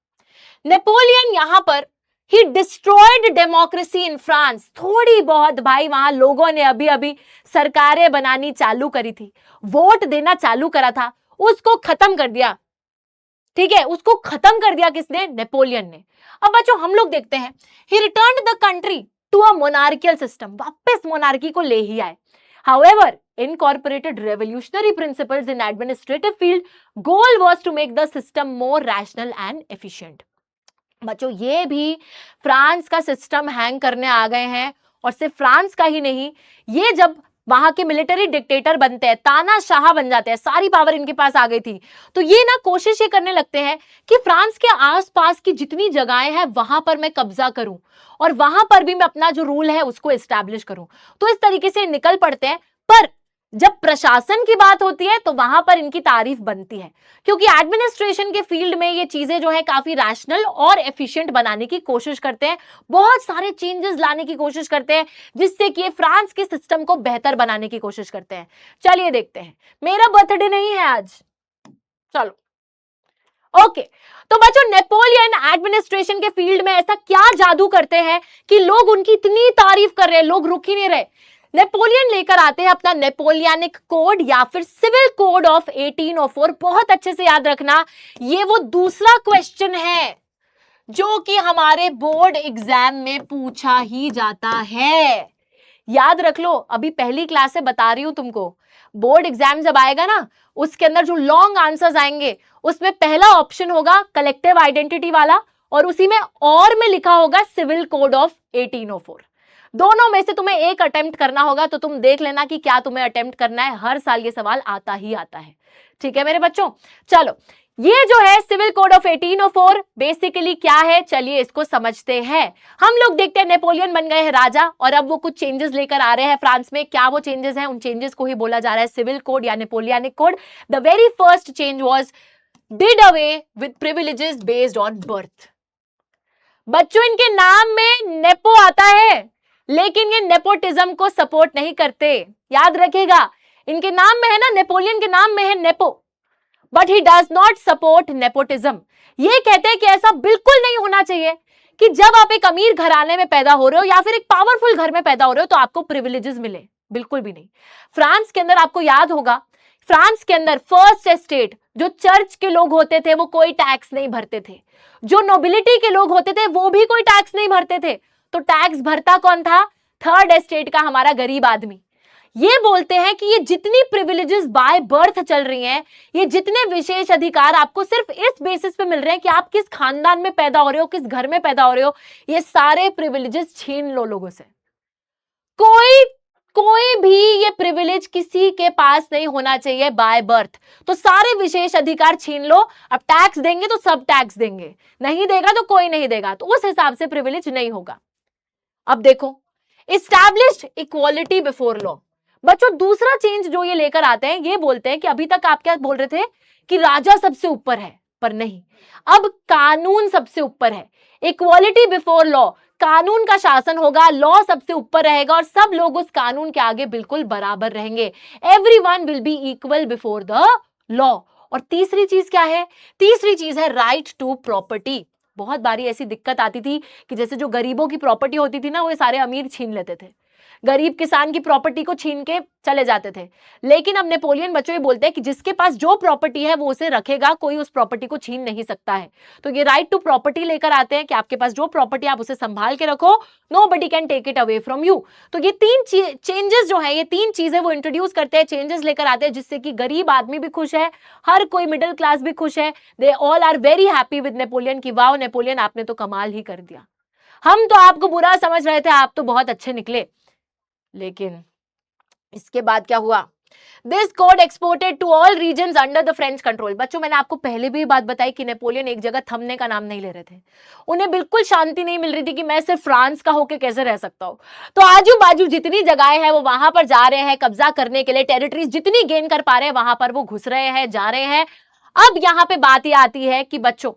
नेपोलियन यहां पर ही डिस्ट्रॉयड डेमोक्रेसी इन फ्रांस। थोड़ी बहुत भाई वहां लोगों ने अभी सरकारें बनानी चालू करी थी, वोट देना चालू करा था, उसको खत्म कर दिया, ठीक है? उसको खत्म कर दिया किसने? नेपोलियन ने। अब बच्चों हम लोग देखते हैं, he returned the country to a monarchial system. वापस मोनार्की को ले ही आए। However, incorporated revolutionary principles in administrative field, goal was to make the system more rational and efficient. बच्चों ये भी फ्रांस का सिस्टम हैंग करने आ गए हैं, और सिर्फ फ्रांस का ही नहीं, ये जब वहां के मिलिट्री डिक्टेटर बनते हैं, तानाशाह बन जाते हैं, सारी पावर इनके पास आ गई थी, तो ये ना कोशिश ये करने लगते हैं कि फ्रांस के आसपास की जितनी जगहें हैं वहां पर मैं कब्जा करूं और वहां पर भी मैं अपना जो रूल है उसको एस्टैब्लिश करूं। तो इस तरीके से निकल पड़ते हैं। पर जब प्रशासन की बात होती है तो वहां पर इनकी तारीफ बनती है, क्योंकि एडमिनिस्ट्रेशन के फील्ड में ये चीजें जो है काफी रैशनल और एफिशिएंट बनाने की कोशिश करते हैं, बहुत सारे चेंजेस लाने की कोशिश करते हैं, जिससे कि फ्रांस के सिस्टम को बेहतर बनाने की कोशिश करते हैं। चलिए देखते हैं, मेरा बर्थडे नहीं है आज, चलो ओके। तो बच्चों नेपोलियन एडमिनिस्ट्रेशन के फील्ड में ऐसा क्या जादू करते हैं कि लोग उनकी इतनी तारीफ कर रहे हैं, लोग रुक ही नहीं रहे। नेपोलियन लेकर आते हैं अपना नेपोलियनिक कोड या फिर सिविल कोड ऑफ 1804। बहुत अच्छे से याद रखना, ये वो दूसरा क्वेश्चन है जो कि हमारे बोर्ड एग्जाम में पूछा ही जाता है। याद रख लो, अभी पहली क्लास से बता रही हूं तुमको, बोर्ड एग्जाम जब आएगा ना, उसके अंदर जो लॉन्ग आंसर्स आएंगे उसमें पहला ऑप्शन होगा कलेक्टिव आइडेंटिटी वाला, और उसी में और में लिखा होगा सिविल कोड ऑफ 1804। दोनों में से तुम्हें एक अटेम्प्ट करना होगा, तो तुम देख लेना कि क्या तुम्हें अटेम्प्ट करना है। हर साल ये सवाल आता ही आता है, ठीक है मेरे बच्चों। चलो, ये जो है सिविल कोड ऑफ 1804 बेसिकली क्या है, चलिए इसको समझते हैं। हम लोग देखते हैं नेपोलियन बन गए हैं राजा, और अब वो कुछ चेंजेस लेकर आ रहे हैं फ्रांस में। क्या वो चेंजेस हैं? उन चेंजेस को ही बोला जा रहा है सिविल कोड या Napoleonic code. The very first change was did away with privileges based on birth. बच्चों इनके नाम में नेपो आता है, लेकिन ये नेपोटिज्म को सपोर्ट नहीं करते। याद रखिएगा, इनके नाम में है ना, नेपोलियन के नाम में है nepo, but he does not support nepotism. ये कहते हैं कि ऐसा बिल्कुल नहीं होना चाहिए कि जब आप एक अमीर घराने में पैदा हो रहे हो या फिर एक पावरफुल घर में पैदा हो रहे हो तो आपको प्रिविलेजेस मिले, बिल्कुल भी नहीं। फ्रांस के अंदर आपको याद होगा, फ्रांस के अंदर फर्स्ट एस्टेट जो चर्च के लोग होते थे वो कोई टैक्स नहीं भरते थे, जो नोबिलिटी के लोग होते थे वो भी कोई टैक्स नहीं भरते थे। तो टैक्स भरता कौन था? थर्ड एस्टेट का हमारा गरीब आदमी। ये बोलते हैं कि ये जितनी प्रिविलेजेस बाय बर्थ चल रही हैं, ये जितने विशेष अधिकार आपको सिर्फ इस बेसिस पे मिल रहे हैं कि आप किस खानदान में पैदा हो रहे हो, किस घर में पैदा हो रहे हो, ये सारे प्रिविलेजेस छीन लो लोगों से। कोई भी ये प्रिविलेज किसी के पास नहीं होना चाहिए बाय बर्थ। तो सारे विशेष अधिकार छीन लो। अब टैक्स देंगे तो सब टैक्स देंगे, नहीं देगा तो कोई नहीं देगा, तो उस हिसाब से प्रिविलेज नहीं होगा। अब देखो, एस्टैब्लिश्ड इक्वालिटी बिफोर लॉ। बच्चों दूसरा चेंज जो ये लेकर आते हैं, ये बोलते हैं कि अभी तक आप क्या बोल रहे थे कि राजा सबसे ऊपर है, पर नहीं, अब कानून सबसे ऊपर है। इक्वालिटी बिफोर लॉ, कानून का शासन होगा, लॉ सबसे ऊपर रहेगा और सब लोग उस कानून के आगे बिल्कुल बराबर रहेंगे। Everyone will be equal before the law. और तीसरी चीज क्या है? तीसरी चीज है राइट टू प्रॉपर्टी। बहुत बारी ऐसी दिक्कत आती थी कि जैसे जो गरीबों की प्रॉपर्टी होती थी ना, वो सारे अमीर छीन लेते थे। गरीब किसान की प्रॉपर्टी को छीन के चले जाते थे। लेकिन अब नेपोलियन बच्चों ये बोलते हैं कि जिसके पास जो प्रॉपर्टी है वो उसे रखेगा, कोई उस प्रॉपर्टी को छीन नहीं सकता है। तो ये राइट टू प्रॉपर्टी लेकर आते हैं कि आपके पास जो प्रॉपर्टी आप उसे संभाल के रखो, nobody can take it away from you. तो ये तीन चेंजेस जो है, ये तीन चीजें वो इंट्रोड्यूस करते हैं, चेंजेस लेकर आते हैं, जिससे कि गरीब आदमी भी खुश है, हर कोई मिडिल क्लास भी खुश है। They all are very happy with Napoleon कि वाओ नेपोलियन आपने तो कमाल ही कर दिया, हम तो आपको बुरा समझ रहे थे, आप तो बहुत अच्छे निकले। लेकिन इसके बाद क्या हुआ? This code exported to all regions under the French control. बच्चों मैंने आपको पहले भी बात बताई कि नेपोलियन एक जगह थमने का नाम नहीं ले रहे थे, उन्हें बिल्कुल शांति नहीं मिल रही थी कि मैं सिर्फ फ्रांस का होकर कैसे रह सकता हूं। तो आजू बाजू जितनी जगहें हैं वो वहां पर जा रहे हैं कब्जा करने के लिए, टेरिटरीज जितनी गेन कर पा रहे हैं वहां पर वो घुस रहे हैं, जा रहे हैं। अब यहां पे बात यह आती है कि बच्चों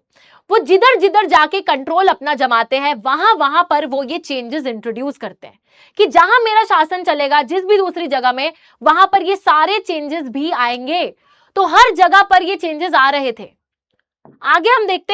वो जिधर जिधर जाके कंट्रोल अपना जमाते हैं वहां वहां पर वो ये चेंजेस इंट्रोड्यूस करते हैं कि जहां मेरा शासन चलेगा जिस भी दूसरी जगह में, वहां पर ये सारे चेंजेस भी आएंगे। तो हर जगह पर ये चेंजेस आ रहे थे। आगे हम देखते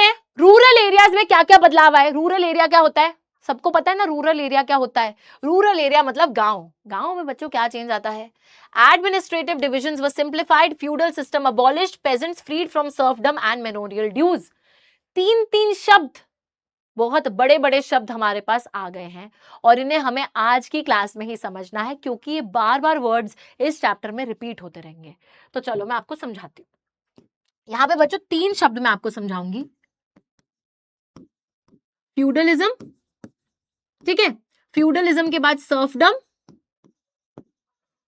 हैं रूरल एरियाज में क्या क्या बदलाव आए। रूरल एरिया क्या होता है, सबको पता है ना रूरल एरिया क्या होता है। रूरल एरिया मतलब गांव। गांव में बच्चों क्या चेंज आता है? Administrative divisions were simplified, feudal system abolished, peasants freed from serfdom and manorial dues. तीन तीन शब्द, बहुत बड़े बड़े शब्द हमारे पास आ गए हैं और इन्हें हमें आज की क्लास में ही समझना है, क्योंकि ये बार बार वर्ड्स इस चैप्टर में रिपीट होते रहेंगे। तो चलो मैं आपको समझाती हूँ। यहां पे बच्चों तीन शब्द मैं आपको समझाऊंगी। फ्यूडलिज्म, ठीक है, फ्यूडलिज्म के बाद सर्फडम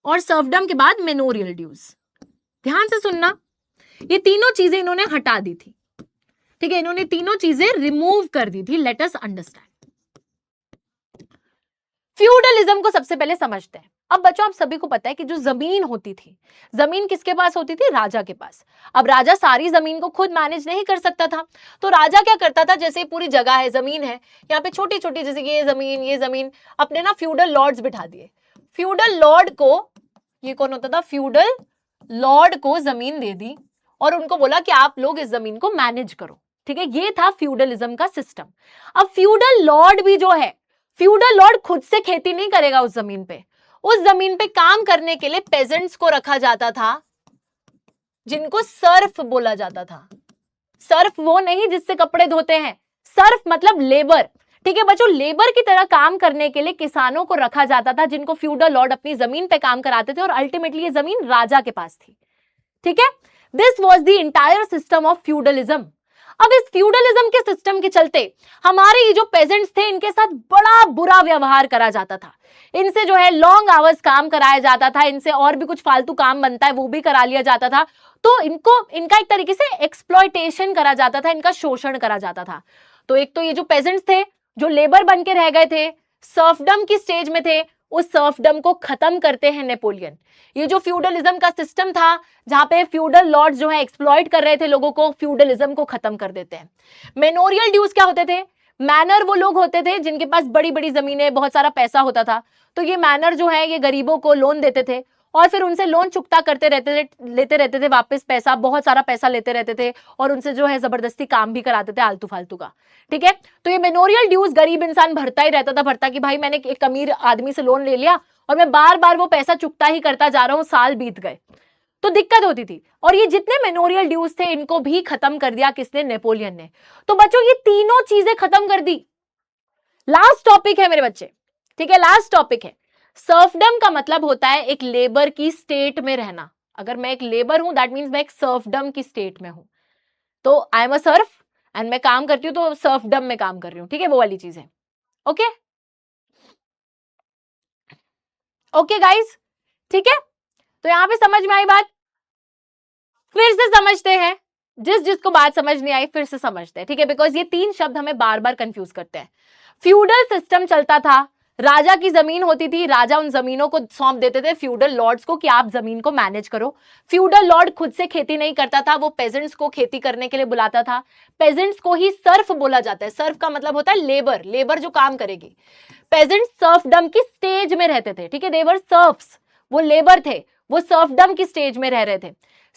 और सर्फडम के बाद मेनोरियल ड्यूज। ध्यान से सुनना, ये तीनों चीजें इन्होंने हटा दी थी, ठीक है, इन्होंने तीनों चीजें रिमूव कर दी थी। Let us understand. फ्यूडलिज्म को सबसे पहले समझते हैं। अब बच्चों आप सभी को पता है कि जो जमीन होती थी, जमीन किसके पास होती थी? राजा के पास। अब राजा सारी जमीन को खुद मैनेज नहीं कर सकता था, तो राजा क्या करता था, जैसे पूरी जगह है, जमीन है, यहाँ पे छोटी छोटी जैसे ये जमीन अपने ना फ्यूडल लॉर्ड्स बिठा दिए। फ्यूडल लॉर्ड को, ये कौन होता था? फ्यूडल लॉर्ड को जमीन दे दी और उनको बोला कि आप लोग इस जमीन को मैनेज करो, ठीक है। ये था फ्यूडलिज्म का सिस्टम। अब फ्यूडल लॉर्ड भी जो है, फ्यूडल लॉर्ड खुद से खेती नहीं करेगा उस जमीन पे, उस जमीन पे काम करने के लिए पेजेंट्स को रखा जाता था, जिनको सर्फ बोला जाता था। सर्फ वो नहीं जिससे कपड़े धोते हैं, सर्फ मतलब लेबर, ठीक है बच्चों। लेबर की तरह काम करने के लिए किसानों को रखा जाता था, जिनको फ्यूडल लॉर्ड अपनी जमीन पे काम कराते थे और अल्टीमेटली ये जमीन राजा के पास थी, ठीक है। This was the entire system of feudalism. अब इस फ्यूडलिज्म के सिस्टम के चलते हमारे ये जो पेजेंट्स थे, इनके साथ बड़ा बुरा व्यवहार करा जाता था। इनसे जो है लॉन्ग आवर्स काम कराया जाता था, इनसे और भी कुछ फालतू काम बनता है वो भी करा लिया जाता था। तो इनका एक तरीके से एक्सप्लॉयटेशन करा जाता था, इनका शोषण करा जाता था। तो एक तो ये जो पेजेंट्स थे जो लेबर बन के रह गए थे, सर्फडम की स्टेज में थे, उस सर्फडम को खत्म करते हैं नेपोलियन। ये जो फ्यूडलिज्म का सिस्टम था, जहां पे फ्यूडल लॉर्ड्स जो है एक्सप्लॉइट कर रहे थे लोगों को, फ्यूडलिज्म को खत्म कर देते हैं। मेनोरियल ड्यूज क्या होते थे? मैनर वो लोग होते थे जिनके पास बड़ी बड़ी जमीनें, बहुत सारा पैसा होता था, तो ये मैनर जो है ये गरीबों को लोन देते थे और फिर उनसे लोन चुकता करते रहते थे, लेते रहते थे वापस पैसा, बहुत सारा पैसा लेते रहते थे और उनसे जो है जबरदस्ती काम भी कराते थे आलतू फालतू का, ठीक है। तो ये मेनोरियल ड्यूज गरीब इंसान भरता ही रहता था, भरता कि भाई मैंने एक अमीर आदमी से लोन ले लिया और मैं बार बार वो पैसा चुकता ही करता जा रहा हूं, साल बीत गए, तो दिक्कत होती थी। और ये जितने मेनोरियल ड्यूज थे इनको भी खत्म कर दिया किसने? नेपोलियन ने। तो बच्चों ये तीनों चीजें खत्म कर दी। लास्ट टॉपिक है मेरे बच्चे, ठीक है, लास्ट टॉपिक है। सर्फडम का मतलब होता है एक लेबर की स्टेट में रहना। अगर मैं एक लेबर हूं दैट मींस मैं एक सर्फडम की स्टेट में हूं, तो I am a Surf and मैं काम करती हूं तो सर्फडम में काम कर रही हूं, ठीक है, वो वाली चीज है। ओके ओके गाइस, ठीक है, तो यहां पे समझ में आई बात? फिर से समझते हैं, जिसको बात समझ नहीं आई फिर से समझते हैं, ठीक है, बिकॉज ये तीन शब्द हमें बार बार कंफ्यूज करते हैं। फ्यूडल सिस्टम चलता था, राजा की जमीन होती थी, राजा उन जमीनों को सौंप देते थे फ्यूडल लॉर्ड्स को कि आप जमीन को मैनेज करो। फ्यूडल लॉर्ड खुद से खेती नहीं करता था, वो पेजेंट्स को खेती करने के लिए बुलाता था। पेजेंट्स को ही सर्फ बोला जाता है। सर्फ का मतलब होता है लेबर, लेबर जो काम करेगी। पेजेंट्स सर्फडम की स्टेज में रहते थे, ठीक है, देवर सर्फ्स, वो लेबर थे, वो सर्फडम की स्टेज में रह रहे थे।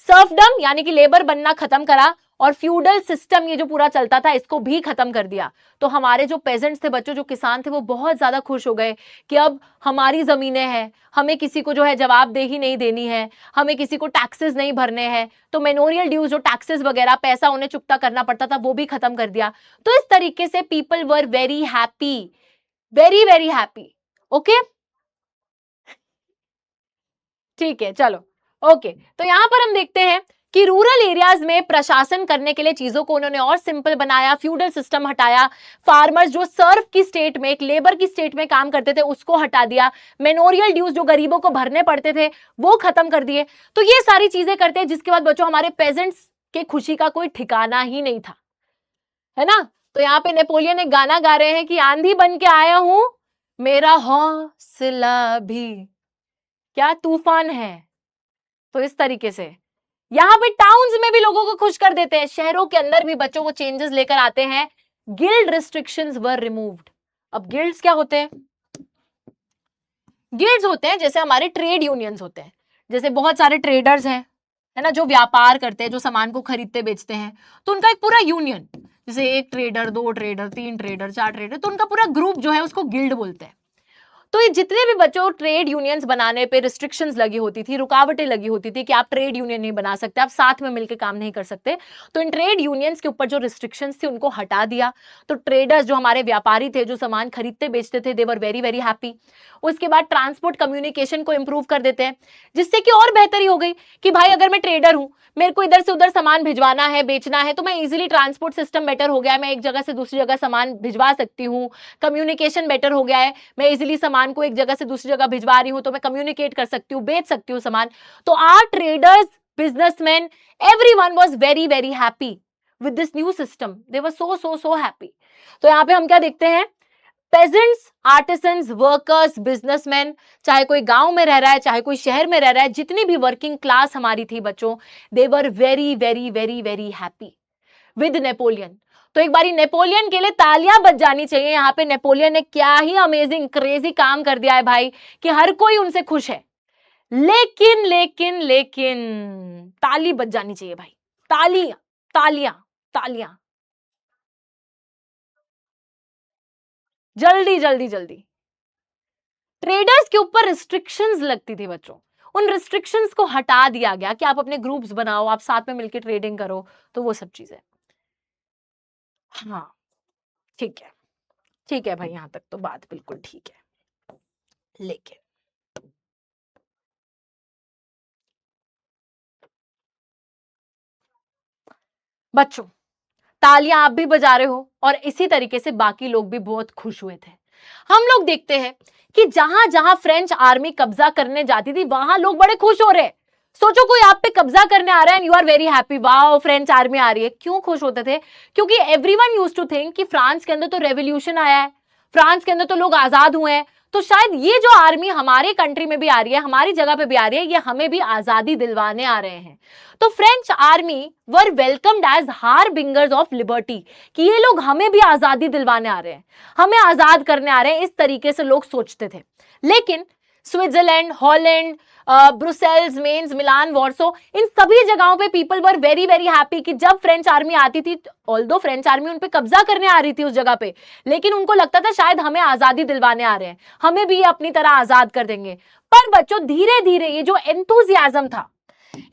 सर्फडम यानी कि लेबर बनना खत्म करा और फ्यूडल सिस्टम ये जो पूरा चलता था इसको भी खत्म कर दिया। तो हमारे जो पेजेंट्स थे बच्चों, जो किसान थे, वो बहुत ज्यादा खुश हो गए कि अब हमारी जमीनें हैं, हमें किसी को जो है जवाबदेही नहीं देनी है, हमें किसी को टैक्सेस नहीं भरने हैं। तो मेमोरियल ड्यूज जो टैक्सेस वगैरह पैसा उन्हें चुकता करना पड़ता था वो भी खत्म कर दिया। तो इस तरीके से people were very happy, very very happy. Okay, ठीक है, चलो ओके। तो यहां पर हम देखते हैं कि रूरल एरियाज में प्रशासन करने के लिए चीजों को उन्होंने और सिंपल बनाया, फ्यूडल सिस्टम हटाया, फार्मर्स जो सर्व की स्टेट में, एक लेबर की स्टेट में काम करते थे उसको हटा दिया, मेमोरियल ड्यूज जो गरीबों को भरने पड़ते थे वो खत्म कर दिए। तो ये सारी चीजें करते हैं जिसके बाद बच्चों हमारे पेजेंट्स के खुशी का कोई ठिकाना ही नहीं था, है ना। तो यहाँ पे नेपोलियन एक गाना गा रहे हैं कि आंधी बन के आया हूं, मेरा हौसला भी क्या तूफान है। तो इस तरीके से यहाँ पे टाउन्स में भी लोगों को खुश कर देते हैं, शहरों के अंदर भी बच्चों को चेंजेस लेकर आते हैं। गिल्ड रिस्ट्रिक्शंस वर रिमूव्ड। अब गिल्ड्स क्या होते हैं? गिल्ड्स होते हैं जैसे हमारे ट्रेड यूनियंस होते हैं, जैसे बहुत सारे ट्रेडर्स हैं, है ना, जो व्यापार करते हैं, जो सामान को खरीदते बेचते हैं, तो उनका एक पूरा यूनियन, जैसे एक ट्रेडर, दो ट्रेडर, तीन ट्रेडर, चार ट्रेडर, तो उनका पूरा ग्रुप जो है उसको गिल्ड बोलते हैं। तो ये जितने भी बच्चों ट्रेड यूनियंस बनाने पे रिस्ट्रिक्शंस लगी होती थी, रुकावटें लगी होती थी कि आप ट्रेड यूनियन नहीं बना सकते, आप साथ में मिलकर काम नहीं कर सकते, तो इन ट्रेड यूनियंस के ऊपर जो रिस्ट्रिक्शंस थी उनको हटा दिया। तो ट्रेडर्स जो हमारे व्यापारी थे, जो सामान खरीदते बेचते थे, दे वर वेरी वेरी हैप्पी। उसके बाद ट्रांसपोर्ट कम्युनिकेशन को इंप्रूव कर देते हैं, जिससे कि और बेहतरी हो गई कि भाई अगर मैं ट्रेडर हूं, मेरे को इधर से उधर सामान भिजवाना है, बेचना है, तो मैं इजीली, ट्रांसपोर्ट सिस्टम बेटर हो गया है, मैं एक जगह से दूसरी जगह सामान भिजवा सकती हूँ। कम्युनिकेशन बेटर हो गया है, मैं इजीली सामान को एक जगह से दूसरी जगह भिजवा रही हूं तो मैं कम्युनिकेट कर सकती हूँ, बेच सकती हूँ सामान। तो our traders, businessmen, everyone was very very happy with this new system, they were so so so happy. तो यहाँ पे हम क्या देखते हैं? पेजेंट्स, आर्टिसंस, वर्कर्स, बिजनेसमैन, चाहे कोई गांव में रह रहा है, चाहे कोई शहर में रह रहा है, जितनी भी वर्किंग क्लास हमारी थी बच्चों, they were very very very very happy with Napoleon. तो एक बारी नेपोलियन के लिए तालियां बज जानी चाहिए। यहाँ पे नेपोलियन ने क्या ही अमेजिंग क्रेजी काम कर दिया है भाई, कि हर कोई उनसे खुश है। लेकिन लेकिन लेकिन ताली बज जानी चाहिए भाई, तालियां, तालियां, तालियां, जल्दी जल्दी जल्दी। ट्रेडर्स के ऊपर रिस्ट्रिक्शंस लगती थी बच्चों, उन रिस्ट्रिक्शंस को हटा दिया गया कि आप अपने ग्रुप्स बनाओ, आप साथ में मिलकर ट्रेडिंग करो, तो वो सब चीजें। हाँ, ठीक है, ठीक है भाई, यहां तक तो बात बिल्कुल ठीक है। लेकिन बच्चों, तालियां आप भी बजा रहे हो और इसी तरीके से बाकी लोग भी बहुत खुश हुए थे। हम लोग देखते हैं कि जहां जहां फ्रेंच आर्मी कब्जा करने जाती थी वहां लोग बड़े खुश हो रहे हैं। सोचो कोई आप पे कब्जा करने आ रहा है and you are very happy, wow French army आ रही है। क्यों खुश होते थे? क्योंकि एवरीवन यूज्ड टू थिंक कि फ्रांस के अंदर तो रेवोल्यूशन आया है, फ्रांस के अंदर तो लोग आजाद हुए हैं, तो शायद ये जो आर्मी हमारे कंट्री में भी आ रही है, हमारी जगह पे भी आ रही है, ये हमें भी आजादी दिलवाने आ रहे हैं। तो French army were welcomed as harbingers of liberty, कि ये लोग हमें भी आजादी दिलवाने आ रहे हैं, हमें आजाद करने आ रहे हैं, इस तरीके से लोग सोचते थे। लेकिन स्विट्जरलैंड, हॉलैंड, ब्रुसेल्स, मेन्स, मिलान, वॉर्सो, इन सभी जगहों पे people were very very happy कि जब फ्रेंच आर्मी आती थी, ऑल्दो फ्रेंच आर्मी उन पे कब्जा करने आ रही थी उस जगह पे, लेकिन उनको लगता था शायद हमें आजादी दिलवाने आ रहे हैं, हमें भी अपनी तरह आजाद कर देंगे। पर बच्चों धीरे धीरे ये जो एंथुजियाज्म था,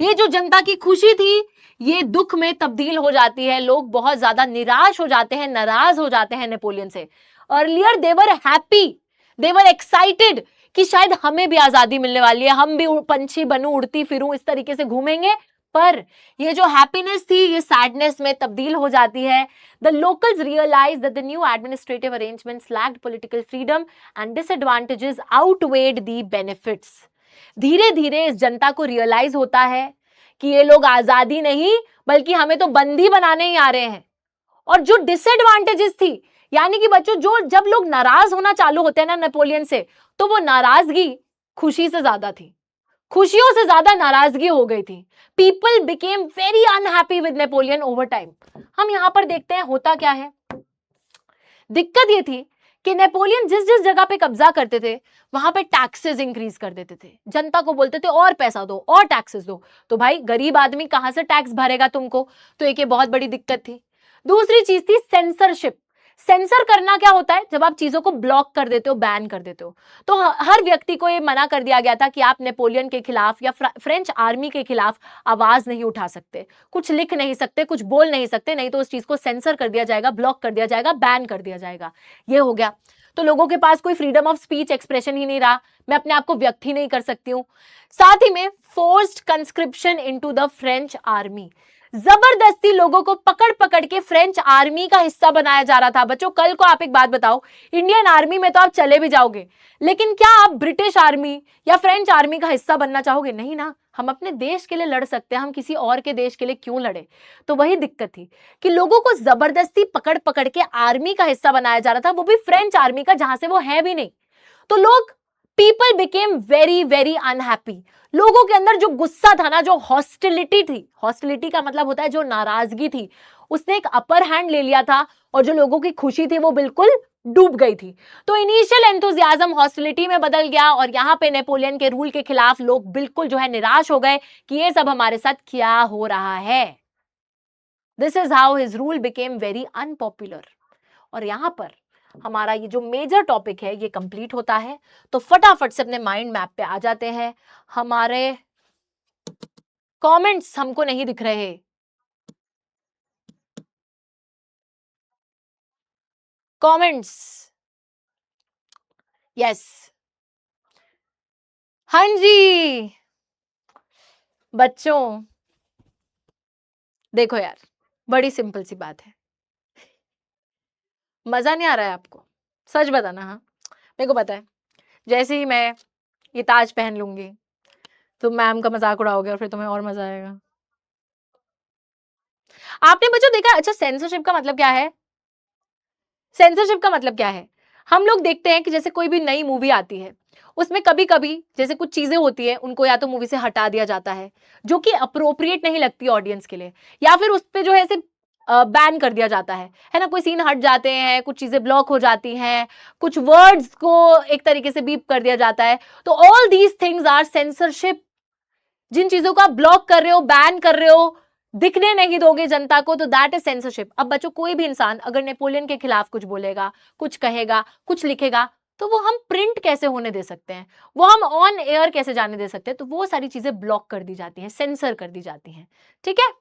ये जो जनता की खुशी थी, ये दुख में तब्दील हो जाती है। लोग बहुत ज्यादा निराश हो जाते हैं, नाराज हो जाते हैं नेपोलियन से। Earlier they were happy, they were excited कि शायद हमें भी आजादी मिलने वाली है, हम भी पंछी बनूं, उड़ती फिरूं, इस तरीके से घूमेंगे। पर ये जो हैप्पीनेस थी ये सैडनेस में तब्दील हो जाती है। The locals realise that the new administrative arrangements lacked political freedom and disadvantages outweighed the benefits. धीरे धीरे इस जनता को रियलाइज होता है कि ये लोग आजादी नहीं बल्कि हमें तो बंदी बनाने ही आ रहे हैं। और जो डिसएडवांटेजेस थी, यानी कि बच्चों जो जब लोग नाराज होना चालू होते हैं ना नेपोलियन से, तो वो नाराजगी खुशी से ज्यादा थी, खुशियों से ज्यादा नाराजगी हो गई थी। People became very unhappy with Napoleon over time. हम यहां पर देखते हैं होता क्या है। दिक्कत ये थी कि नेपोलियन जिस जिस जगह पे कब्जा करते थे वहां पे टैक्सेस इंक्रीज कर देते थे, जनता को बोलते थे और पैसा दो और टैक्सेस दो। तो भाई गरीब आदमी कहां से टैक्स भरेगा तुमको, तो एक ये बहुत बड़ी दिक्कत थी। दूसरी चीज थी सेंसरशिप। सेंसर करना क्या होता है, जब आप चीजों को ब्लॉक कर देते हो, बैन कर देते हो। तो हर व्यक्ति को ये मना कर दिया गया था कि आप नेपोलियन के खिलाफ या फ्रेंच आर्मी के खिलाफ आवाज नहीं उठा सकते, कुछ लिख नहीं सकते, कुछ बोल नहीं सकते, नहीं तो उस चीज को सेंसर कर दिया जाएगा, ब्लॉक कर दिया जाएगा, बैन कर दिया जाएगा। ये हो गया। तो लोगों के पास कोई फ्रीडम ऑफ स्पीच एक्सप्रेशन ही नहीं रहा, मैं अपने आप को व्यक्त ही नहीं कर सकती हूं। साथ ही में forced conscription into the French army, जबरदस्ती लोगों को पकड़ पकड़ के फ्रेंच आर्मी का हिस्सा बनाया जा रहा था। बच्चों कल को आप एक बात बताओ, इंडियन आर्मी में तो आप चले भी जाओगे, लेकिन क्या आप ब्रिटिश आर्मी या फ्रेंच आर्मी का हिस्सा बनना चाहोगे? नहीं ना। हम अपने देश के लिए लड़ सकते हैं, हम किसी और के देश के लिए क्यों लड़े? तो वही दिक्कत थी कि लोगों को जबरदस्ती पकड़ पकड़ के आर्मी का हिस्सा बनाया जा रहा था, वो भी फ्रेंच आर्मी का, जहां से वो है भी नहीं। तो लोग, people became very very unhappy. लोगों के अंदर जो गुस्सा था ना, जो हॉस्टिलिटी थी, हॉस्टिलिटी का मतलब होता है जो नाराजगी थी, उसने एक अपर हैंड ले लिया था, और जो लोगों की खुशी थी वो बिल्कुल डूब गई थी। तो इनिशियल एंथुसियाज्म हॉस्टिलिटी में बदल गया, और यहां पे नेपोलियन के रूल के खिलाफ लोग बिल्कुल जो है निराश हो गए कि ये सब हमारे साथ क्या हो रहा है। This is how his rule became very unpopular. और यहां पर हमारा ये जो मेजर टॉपिक है ये कंप्लीट होता है। तो फटाफट से अपने माइंड मैप पे आ जाते हैं। हमारे कमेंट्स हमको नहीं दिख रहे। कमेंट्स, यस, हाँ जी। बच्चों देखो यार, बड़ी सिंपल सी बात है। मजा नहीं आ रहा है आपको? सच बताना। हाँ, मेरे को पता है, जैसे ही मैं ये ताज पहन लूंगी तो मैम का मजाक उड़ाओगे और फिर तुम्हें और मजा आएगा। आपने बच्चों देखा, अच्छा सेंसरशिप का मतलब क्या है? सेंसरशिप का मतलब क्या है? हम लोग देखते हैं कि जैसे कोई भी नई मूवी आती है, उसमें कभी कभी जैसे कुछ चीजें होती है, उनको या तो मूवी से हटा दिया जाता है जो कि अप्रोप्रिएट नहीं लगती ऑडियंस के लिए, या फिर उस पे जो है ऐसे बैन कर दिया जाता है ना। कोई सीन हट जाते हैं, कुछ चीजें ब्लॉक हो जाती हैं, कुछ वर्ड्स को एक तरीके से बीप कर दिया जाता है। तो all these things are censorship. जिन चीजों को आप ब्लॉक कर रहे हो, बैन कर रहे हो, दिखने नहीं दोगे जनता को, तो दैट इज सेंसरशिप। अब बच्चों कोई भी इंसान अगर नेपोलियन के खिलाफ कुछ बोलेगा, कुछ कहेगा, कुछ लिखेगा, तो वो हम प्रिंट कैसे होने दे सकते हैं, वो हम ऑन एयर कैसे जाने दे सकते हैं? तो वो सारी चीजें ब्लॉक कर दी जाती हैं, सेंसर कर दी जाती हैं। ठीक है,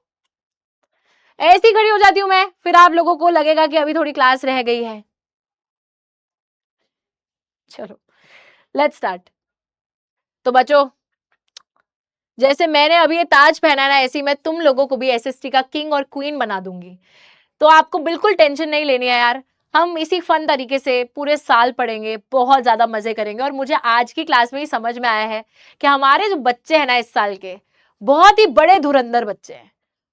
ऐसी खड़ी हो जाती हूं मैं, फिर आप लोगों को लगेगा कि अभी थोड़ी क्लास रह गई है। चलो लेट्स स्टार्ट। तो बच्चों, जैसे मैंने अभी ये ताज पहना ना, ऐसे ही मैं तुम लोगों को भी एसएसटी का किंग और क्वीन बना दूंगी। तो आपको बिल्कुल टेंशन नहीं लेनी है यार, हम इसी फन तरीके से पूरे साल पढ़ेंगे, बहुत ज्यादा मजे करेंगे। और मुझे आज की क्लास में ही समझ में आया है कि हमारे जो बच्चे हैं ना इस साल के, बहुत ही बड़े धुरंधर बच्चे हैं,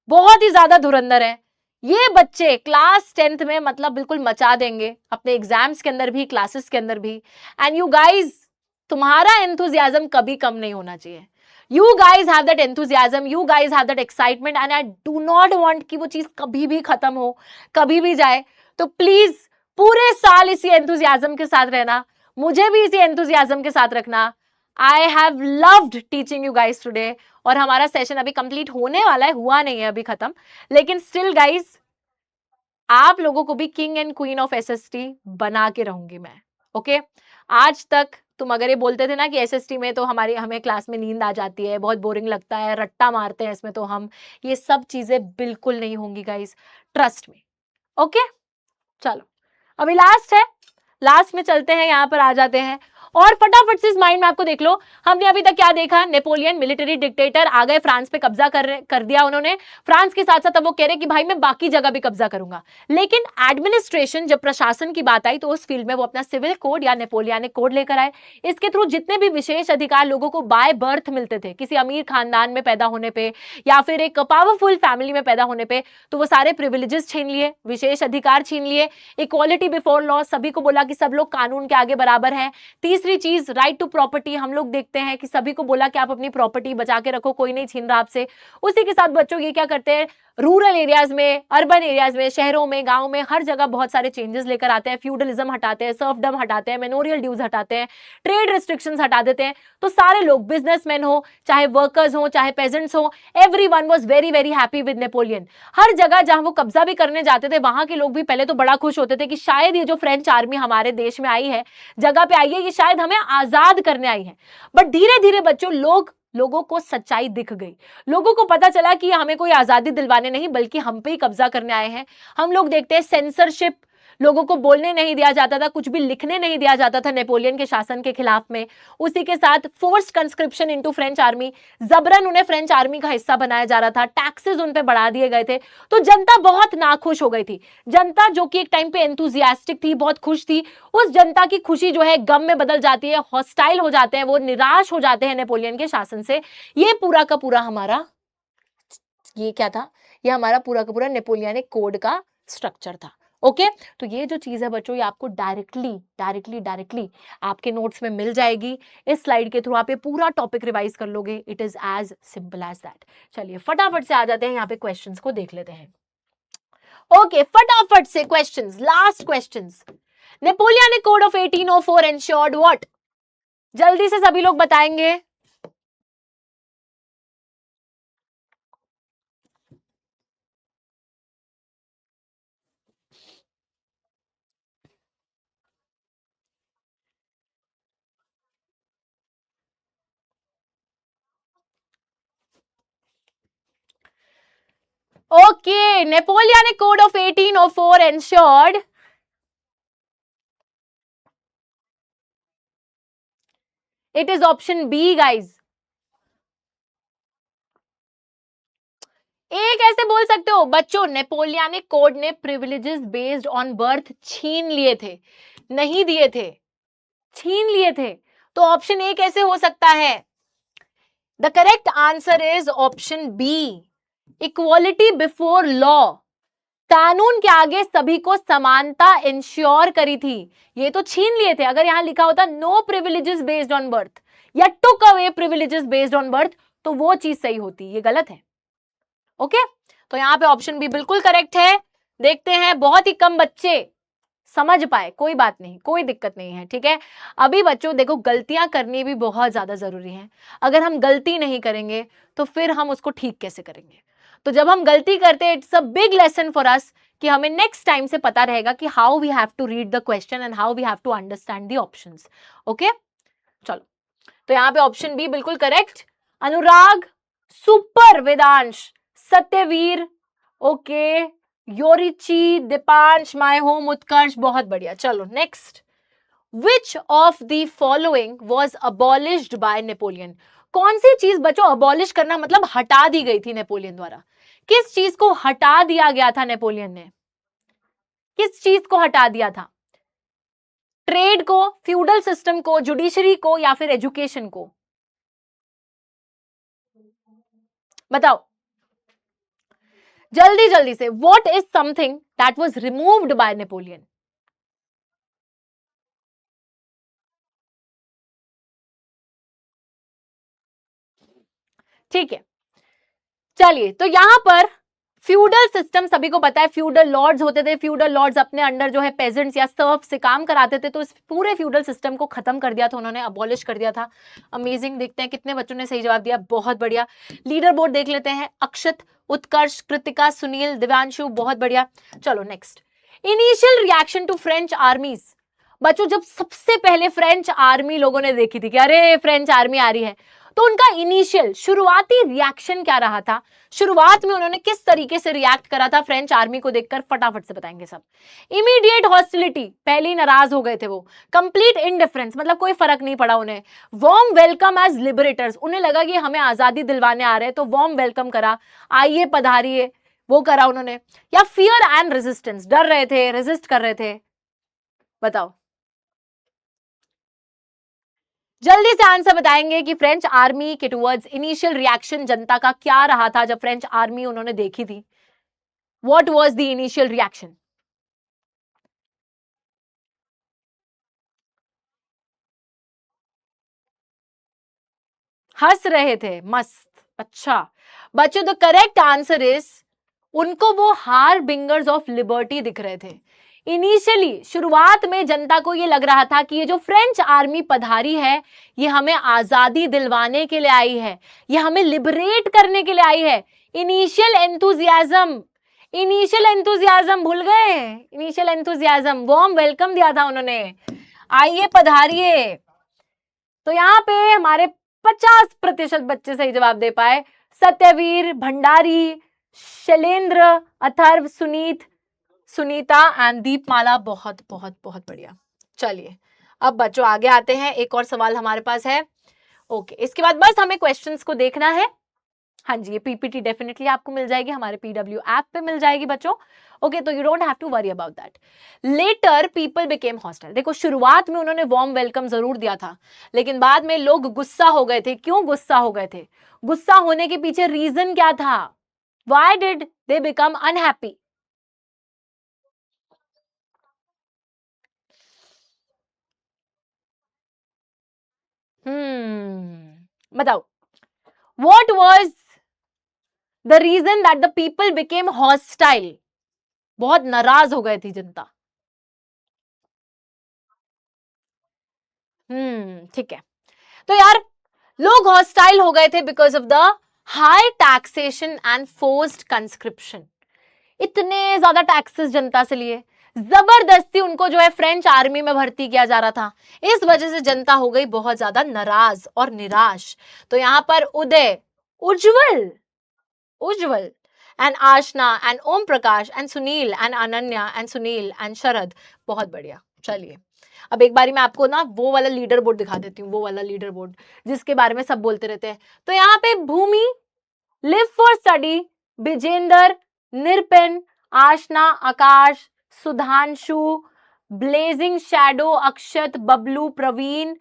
बहुत ही ज्यादा धुरंधर हैं। ये बच्चे क्लास 10th में मतलब बिल्कुल मचा देंगे, अपने एग्जाम्स के अंदर भी, क्लासेस के अंदर भी। एंड यू गाइज, तुम्हारा एंथुजियाज्म कभी कम नहीं होना चाहिए। You guys have that enthusiasm, you guys have that excitement, and I do not want कि वो चीज कभी भी खत्म हो, कभी भी जाए। तो प्लीज पूरे साल इसी enthusiasm के साथ रहना, मुझे भी इसी enthusiasm के साथ रखना। I have loved teaching you guys today। और हमारा सेशन अभी कंप्लीट होने वाला है, हुआ नहीं है अभी खत्म, लेकिन स्टिल गाइज आप लोगों को भी king and queen of SST बना के रहूंगी मैं। ओके, आज तक तुम अगर ये बोलते थे ना कि एसएसटी में तो हमें क्लास में नींद आ जाती है, बहुत बोरिंग लगता है, रट्टा मारते हैं इसमें, तो हम ये सब चीजें बिल्कुल नहीं होंगी गाइस, ट्रस्ट में। ओके, चलो अभी लास्ट है, लास्ट में चलते हैं, यहां पर आ जाते हैं और फटाफट से इस माइंड मैप को देख लो। हमने अभी तक क्या देखा? नेपोलियन मिलिट्री डिक्टेटर आ गए, फ्रांस पे कब्जा कर दिया उन्होंने। फ्रांस के साथ साथ अब वो कह रहे कि भाई मैं बाकी जगह भी कब्जा करूंगा। लेकिन एडमिनिस्ट्रेशन, जब प्रशासन की बात आई, तो उस फील्ड में वो अपना सिविल कोड या नेपोलियनिक कोड लेकर आए। इसके थ्रू जितने भी विशेष अधिकार लोगों को बाय बर्थ मिलते थे, किसी अमीर खानदान में पैदा होने पे या फिर एक पावरफुल फैमिली में पैदा होने पे, तो वो सारे प्रिविलेजेस छीन लिए, विशेष अधिकार छीन लिए। इक्वालिटी बिफोर लॉ, सभी को बोला कि सब लोग कानून के आगे बराबर हैं। तीसरी चीज, राइट टू प्रॉपर्टी, हम लोग देखते हैं कि सभी को बोला कि आप अपनी प्रॉपर्टी बचा के रखो, कोई नहीं छीन रहा आपसे। उसी के साथ बच्चों ये क्या करते हैं, रूरल एरियाज में, अर्बन एरियाज में, शहरों में, गांव में, हर जगह बहुत सारे चेंजेस लेकर आते हैं। फ्यूडलिज्म हटाते हैं, सर्फडम हटाते हैं, मेनोरियल ड्यूज हटाते हैं, ट्रेड रिस्ट्रिक्शंस हटा देते हैं। तो सारे लोग, बिजनेसमैन हो, चाहे वर्कर्स हो, चाहे पेजेंट्स हो, everyone was very very happy with Napoleon. हर जगह जहां वो कब्जा भी करने जाते थे, वहां के लोग भी पहले तो बड़ा खुश होते थे कि शायद ये जो फ्रेंच आर्मी हमारे देश में आई है, जगह पे आई है, ये शायद हमें आजाद करने आई है। बट धीरे धीरे बच्चों, लोगों को सच्चाई दिख गई। लोगों को पता चला कि हमें कोई आजादी दिलवाने नहीं, बल्कि हम पे ही कब्जा करने आए हैं। हम लोग देखते हैं सेंसरशिप, लोगों को बोलने नहीं दिया जाता था, कुछ भी लिखने नहीं दिया जाता था नेपोलियन के शासन के खिलाफ में। उसी के साथ forced conscription into French army, जबरन उन्हें फ्रेंच आर्मी का हिस्सा बनाया जा रहा था, टैक्सेस उन पे बढ़ा दिए गए थे। तो जनता बहुत नाखुश हो गई थी। जनता जो कि एक टाइम पे एंथुजियास्टिक थी, बहुत खुश थी, उस जनता की खुशी जो है गम में बदल जाती है, हॉस्टाइल हो जाते हैं, वो निराश हो जाते हैं नेपोलियन के शासन से। ये पूरा का पूरा हमारा, ये क्या था, ये हमारा पूरा का पूरा नेपोलियनिक कोड का स्ट्रक्चर था। ओके, तो ये जो चीज है बच्चों, ये आपको डायरेक्टली आपके नोट्स में मिल जाएगी। इस स्लाइड के थ्रू आप ये पूरा टॉपिक रिवाइज कर लोगे। It is as simple as that. चलिए फटाफट से आ जाते हैं यहाँ पे, क्वेश्चंस को देख लेते हैं। ओके, फटाफट से questions, last questions. Napoleonic code of 1804 ensured what? जल्दी से सभी लोग बताएंगे। Okay, Napoleonic Code of 1804 ensured it is option B, guys. एक ऐसे बोल सकते हो बच्चों, नेपोलियनिक कोड ने प्रिविलेजेस बेस्ड ऑन बर्थ छीन लिए थे, नहीं दिए थे, छीन लिए थे। तो ऑप्शन ए कैसे हो सकता है? The correct answer is option B, equality before law. कानून के आगे सभी को समानता इंश्योर करी थी, ये तो छीन लिए थे। अगर यहां लिखा होता no privileges based on birth या took away privileges based on birth, तो वो चीज सही होती, ये गलत है। ओके, तो यहां पे ऑप्शन बी बिल्कुल करेक्ट है। देखते हैं, बहुत ही कम बच्चे समझ पाए, कोई बात नहीं, कोई दिक्कत नहीं है, ठीक है। अभी बच्चों देखो, गलतियां करनी भी बहुत ज्यादा जरूरी है। अगर हम गलती नहीं करेंगे तो फिर हम उसको ठीक कैसे करेंगे? तो जब हम गलती करते हैं, it's a big lesson for us कि हमें नेक्स्ट टाइम से पता रहेगा कि how we have to read the question and how we have to understand the options. Okay, चलो, तो यहां पे ऑप्शन बी बिल्कुल correct. Anurag, super. Vedansh, Satyaveer, okay, Yoriichi, Deepansh, my home, Utkarsh, बहुत बढ़िया। चलो next, which of the following was abolished by Napoleon? कौन सी चीज बच्चों, अबॉलिश करना मतलब हटा दी गई थी नेपोलियन द्वारा? किस चीज को हटा दिया गया था नेपोलियन ने? किस चीज को हटा दिया था? ट्रेड को, फ्यूडल सिस्टम को, जुडिशरी को, या फिर एजुकेशन को? बताओ जल्दी जल्दी से। What is something that was removed by Napoleon? ठीक है, चलिए, तो यहां पर फ्यूडल सिस्टम सभी को पता है, फ्यूडल लॉर्ड्स होते थे। फ्यूडल लॉर्ड्स अपने अंडर जो है पेजेंट्स या सर्फ से काम कराते थे, तो इस पूरे फ्यूडल सिस्टम को खत्म कर दिया था उन्होंने, अबॉलिश कर दिया था। अमेजिंग, देखते हैं कितने बच्चों ने सही जवाब दिया, बहुत बढ़िया। लीडर बोर्ड देख लेते हैं, अक्षत, उत्कर्ष, कृतिका, सुनील, दिव्यांशु, बहुत बढ़िया। चलो next, initial reaction to French armies. बच्चों, जब सबसे पहले फ्रेंच आर्मी लोगों ने देखी थी कि अरे फ्रेंच आर्मी आ रही है, तो उनका इनिशियल शुरुआती रिएक्शन क्या रहा था? शुरुआत में उन्होंने किस तरीके से रिएक्ट करा था फ्रेंच आर्मी को देखकर? फटाफट से बताएंगे सब। इमीडिएट हॉस्टिलिटी, पहले ही नाराज हो गए थे वो। कंप्लीट इनडिफरेंस, मतलब कोई फर्क नहीं पड़ा उन्हें। वार्म वेलकम एज लिबरेटर्स, उन्हें लगा कि हमें आजादी दिलवाने आ रहे हैं, तो वार्म वेलकम करा, आइए पधारिए, वो करा उन्होंने। या फियर एंड रेजिस्टेंस, डर रहे थे, रेजिस्ट कर रहे थे? बताओ जल्दी से आंसर बताएंगे कि फ्रेंच आर्मी के टुवर्ड्स इनिशियल रिएक्शन जनता का क्या रहा था जब फ्रेंच आर्मी उन्होंने देखी थी? What was the initial reaction? हंस रहे थे, मस्त। अच्छा बच्चों, द करेक्ट आंसर इज उनको वो हार्बिंगर्स ऑफ लिबर्टी दिख रहे थे। इनिशियली शुरुआत में जनता को ये लग रहा था कि ये जो फ्रेंच आर्मी पधारी है ये हमें आजादी दिलवाने के लिए आई है, ये हमें लिबरेट करने के लिए आई है। इनिशियल एंथुजियाज्म भूल गए? इनिशियल एंथुजियाज्म, वार्म वेलकम दिया था उन्होंने, आइए पधारिए। तो यहाँ पे हमारे 50% बच्चे सही जवाब दे पाए। सत्यवीर, भंडारी, शैलेंद्र, अथर्व, सुनीता एंड दीपमाला, बहुत बहुत बहुत बढ़िया। चलिए अब बच्चों आगे आते हैं, एक और सवाल हमारे पास है। ओके, इसके बाद बस हमें क्वेश्चंस को देखना है। हाँ जी, ये पीपीटी डेफिनेटली आपको मिल जाएगी, हमारे पीडब्ल्यू ऐप पे मिल जाएगी बच्चों। ओके, तो you don't have to worry about that. Later people became hostile. देखो शुरुआत में उन्होंने वार्म वेलकम जरूर दिया था, लेकिन बाद में लोग गुस्सा हो गए थे। क्यों गुस्सा हो गए थे? गुस्सा होने के पीछे रीजन क्या था? Why did they become unhappy? बताओ, what was the reason that the people became hostile? बहुत नाराज हो गए थी जनता। ठीक है। तो यार लोग हॉस्टाइल हो गए थे because of the high taxation and forced conscription. इतने ज्यादा टैक्सेस जनता से लिए, जबरदस्ती उनको जो है फ्रेंच आर्मी में भर्ती किया जा रहा था। इस वजह से जनता हो गई बहुत ज्यादा नाराज और निराश। तो यहां पर Uday, Ujjwal Ujjwal and Aashna and Om Prakash and Sunil and Ananya and Sunil and Sharad, बहुत बढ़िया। चलिए अब एक बारी मैं आपको ना वो वाला लीडर बोर्ड दिखा देती हूँ, वो वाला लीडर बोर्ड जिसके बारे में सब बोलते रहते हैं। तो यहाँ पे Bhumi, live for study, Vijender, Nirpen, Aashna, Akash, Sudhanshu, blazing shadow, Akshat, Bablu, Praveen,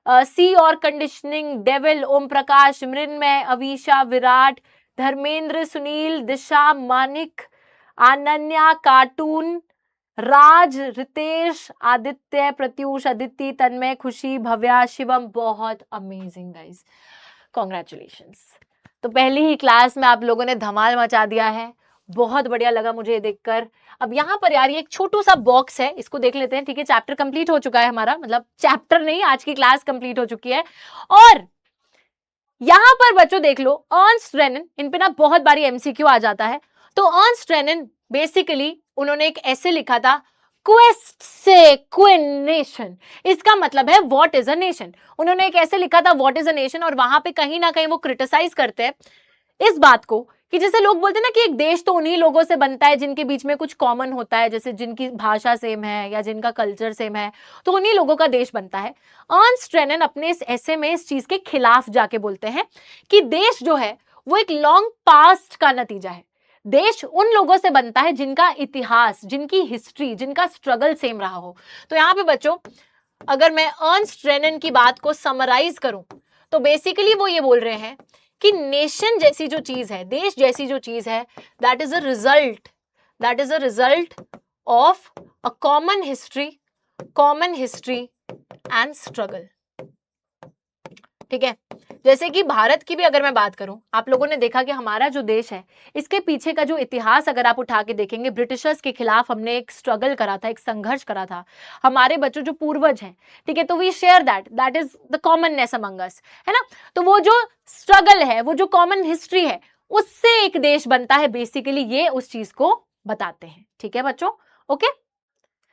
सी और conditioning, devil, Om Prakash, Mrinmay, Avisha, Virat, Dharmendra, Sunil, Disha, Manik, Ananya, cartoon, Raj, Ritesh, Aditya, Pratyush, Aditi, Tanmay, Khushi, Bhavya, Shivam. बहुत अमेजिंग गाइस, कॉन्ग्रेचुलेशंस। तो पहली ही क्लास में आप लोगों ने धमाल मचा दिया है, बहुत बढ़िया लगा मुझे ये देखकर। अब यहाँ पर यार ये एक छोटू सा बॉक्स है, इसको देख लेते हैं। ठीक है, चैप्टर कंप्लीट हो चुका है हमारा, मतलब चैप्टर नहीं, आज की क्लास कंप्लीट हो चुकी है। और यहां पर बच्चों देख लो, अर्नस्ट रेनन, इन पे ना बहुत बारी एमसीक्यू आ जाता है। तो अर्नस्ट रेनन बेसिकली उन्होंने एक ऐसे लिखा था, क्वेस्ट से क्विन नेशन। इसका मतलब है व्हाट इज अ नेशन। उन्होंने एक ऐसे लिखा था व्हाट इज अ नेशन, और वहां पे कहीं ना कहीं वो क्रिटिसाइज करते हैं इस बात को कि जैसे लोग बोलते हैं ना कि एक देश तो उन्हीं लोगों से बनता है जिनके बीच में कुछ कॉमन होता है, जैसे जिनकी भाषा सेम है या जिनका कल्चर सेम है, तो उन्हीं लोगों का देश बनता है। अर्नस्ट रेनन अपने इस ऐसे में इस चीज के खिलाफ जाके बोलते हैं कि देश जो है वो एक लॉन्ग पास्ट का नतीजा है। देश उन लोगों से बनता है जिनका इतिहास, जिनकी हिस्ट्री, जिनका स्ट्रगल सेम रहा हो। तो यहाँ पे बच्चों अगर मैं अर्नस्ट रेनन की बात को समराइज करूं तो बेसिकली वो ये बोल रहे हैं कि नेशन जैसी जो चीज है, देश जैसी जो चीज है, that is a result of a common history and struggle. ठीक है, जैसे कि भारत की भी अगर मैं बात करूं, आप लोगों ने देखा कि हमारा जो देश है इसके पीछे का जो इतिहास अगर आप उठा के देखेंगे, ब्रिटिशर्स के खिलाफ हमने एक स्ट्रगल करा था, एक संघर्ष करा था। हमारे बच्चों जो पूर्वज हैं, ठीक है, तो we share that is the commonness among us, है ना। तो वो जो स्ट्रगल है, वो जो कॉमन हिस्ट्री है, उससे एक देश बनता है। बेसिकली ये उस चीज को बताते हैं। ठीक है बच्चों, ओके,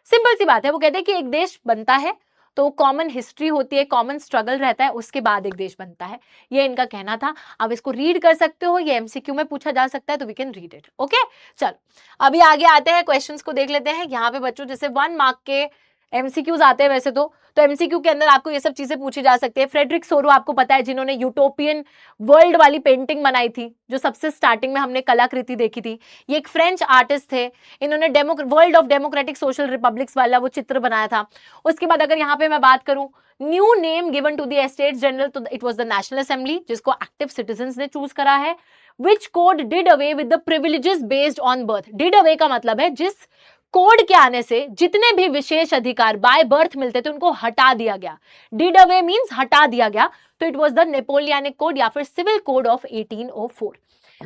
सिंपल सी बात है। वो कहते हैं कि एक देश बनता है तो कॉमन हिस्ट्री होती है, कॉमन स्ट्रगल रहता है, उसके बाद एक देश बनता है। ये इनका कहना था। अब इसको रीड कर सकते हो, ये एमसीक्यू में पूछा जा सकता है, तो we can read it. Okay, चलो अभी आगे आते हैं, क्वेश्चंस को देख लेते हैं। यहाँ पे बच्चों जैसे 1 मार्क के एमसीक्यूज आते हैं वैसे तो एमसीक्यू के अंदर आपको ये सब चीजें पूछी जा सकती है। फ्रेडरिक सोरो आपको पता है, जिन्होंने यूटोपियन वर्ल्ड वाली पेंटिंग बनाई थी, जो सबसे स्टार्टिंग में हमने कलाकृति देखी थी। ये एक फ्रेंच आर्टिस्ट थे, इन्होंने world of democratic social republics वाला वो चित्र बनाया था। उसके बाद अगर यहाँ पे मैं बात करूं, new name given to the Estates General, तो it was the National Assembly, जिसको एक्टिव सिटीजंस ने चूज करा है। Which code did away with the privileges based on birth. Did away का मतलब है जिस कोड के आने से जितने भी विशेष अधिकार बाय बर्थ मिलते थे उनको हटा दिया गया। डिड अवे मींस हटा दिया गया, तो it was the Napoleonic code या फिर सिविल कोड ऑफ 1804।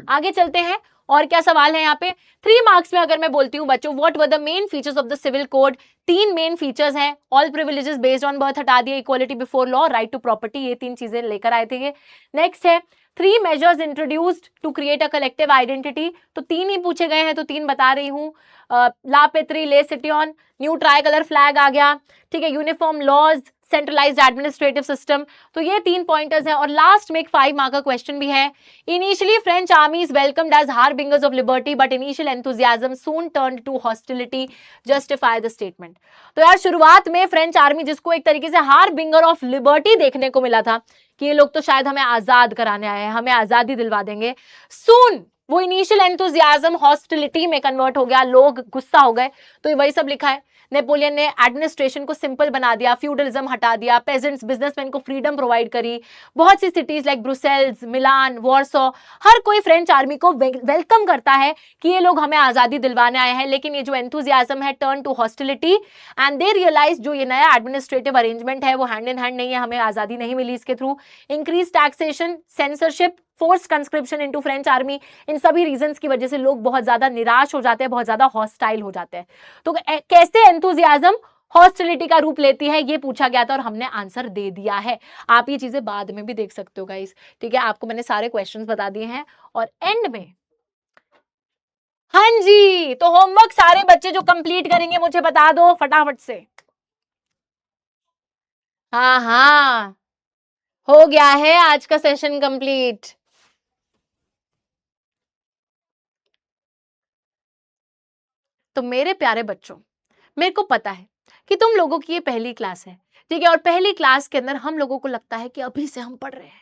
आगे चलते हैं, और क्या सवाल है यहाँ पे 3 मार्क्स में अगर मैं बोलती हूँ बच्चों, what were the main features of the civil code. 3 main features हैं, all privileges based on birth हटा दिए, equality before law, right to property, ये 3 चीजें लेकर आए थे ये। नेक्स्ट है 3 measures introduced to create a collective identity, तो 3 ही पूछे गए हैं तो 3 बता रही हूँ। La patrie, le citoyen, new tricolour flag आ गया, ठीक है, uniform laws, centralised administrative system, तो ये 3 पॉइंटर्स हैं। और लास्ट में एक 5 मार्क का क्वेश्चन भी है। Initially French army is welcomed as harbingers of liberty but initial enthusiasm soon turned to hostility, justify the statement. तो यार शुरुआत में फ्रेंच आर्मी, जिसको एक तरीके से हार्बिंगर ऑफ लिबर्टी देखने को मिला था कि ये लोग तो शायद हमें आजाद कराने आए हैं, हमें आजादी दिलवा देंगे, सून वो इनिशियल एंथुसियाज्म हॉस्टिलिटी में कन्वर्ट हो गया, लोग गुस्सा हो गए। तो ये वही सब लिखा है। नेपोलियन ने एडमिनिस्ट्रेशन को सिंपल बना दिया, फ्यूडलिज्म हटा दिया, पेजेंट्स बिजनेसमैन को फ्रीडम प्रोवाइड करी। बहुत सी सिटीज लाइक ब्रुसेल्स, मिलान, वॉर्सो, हर कोई फ्रेंच आर्मी को वेलकम करता है कि ये लोग हमें आजादी दिलवाने आए हैं। लेकिन ये जो एंथुसियाज्म है turn to hostility and they realize जो ये नया एडमिनिस्ट्रेटिव अरेंजमेंट है वो हैंड इन हैंड नहीं है, हमें आजादी नहीं मिली इसके through. Increase taxation, censorship, force conscription into French army, इन सभी रीजंस की वजह से लोग बहुत ज्यादा निराश हो जाते हैं, बहुत ज्यादा हॉस्टाइल हो जाते हैं। तो कैसे एंथुसियाज्म हॉस्टिलिटी का रूप लेती है ये पूछा गया था और हमने आंसर दे दिया है। आप ये चीजें बाद में भी देख सकते हो गाइस, ठीक है, आपको मैंने सारे क्वेश्चंस बता दिए हैं। और एंड में हाँ जी, तो होमवर्क सारे बच्चे जो कंप्लीट करेंगे मुझे बता दो फटाफट से। हाँ हाँ, हो गया है आज का सेशन कंप्लीट। तो मेरे प्यारे बच्चों, मेरे को पता है कि तुम लोगों की ये पहली क्लास है, ठीक है, और पहली क्लास के अंदर हम लोगों को लगता है कि अभी से हम पढ़ रहे हैं,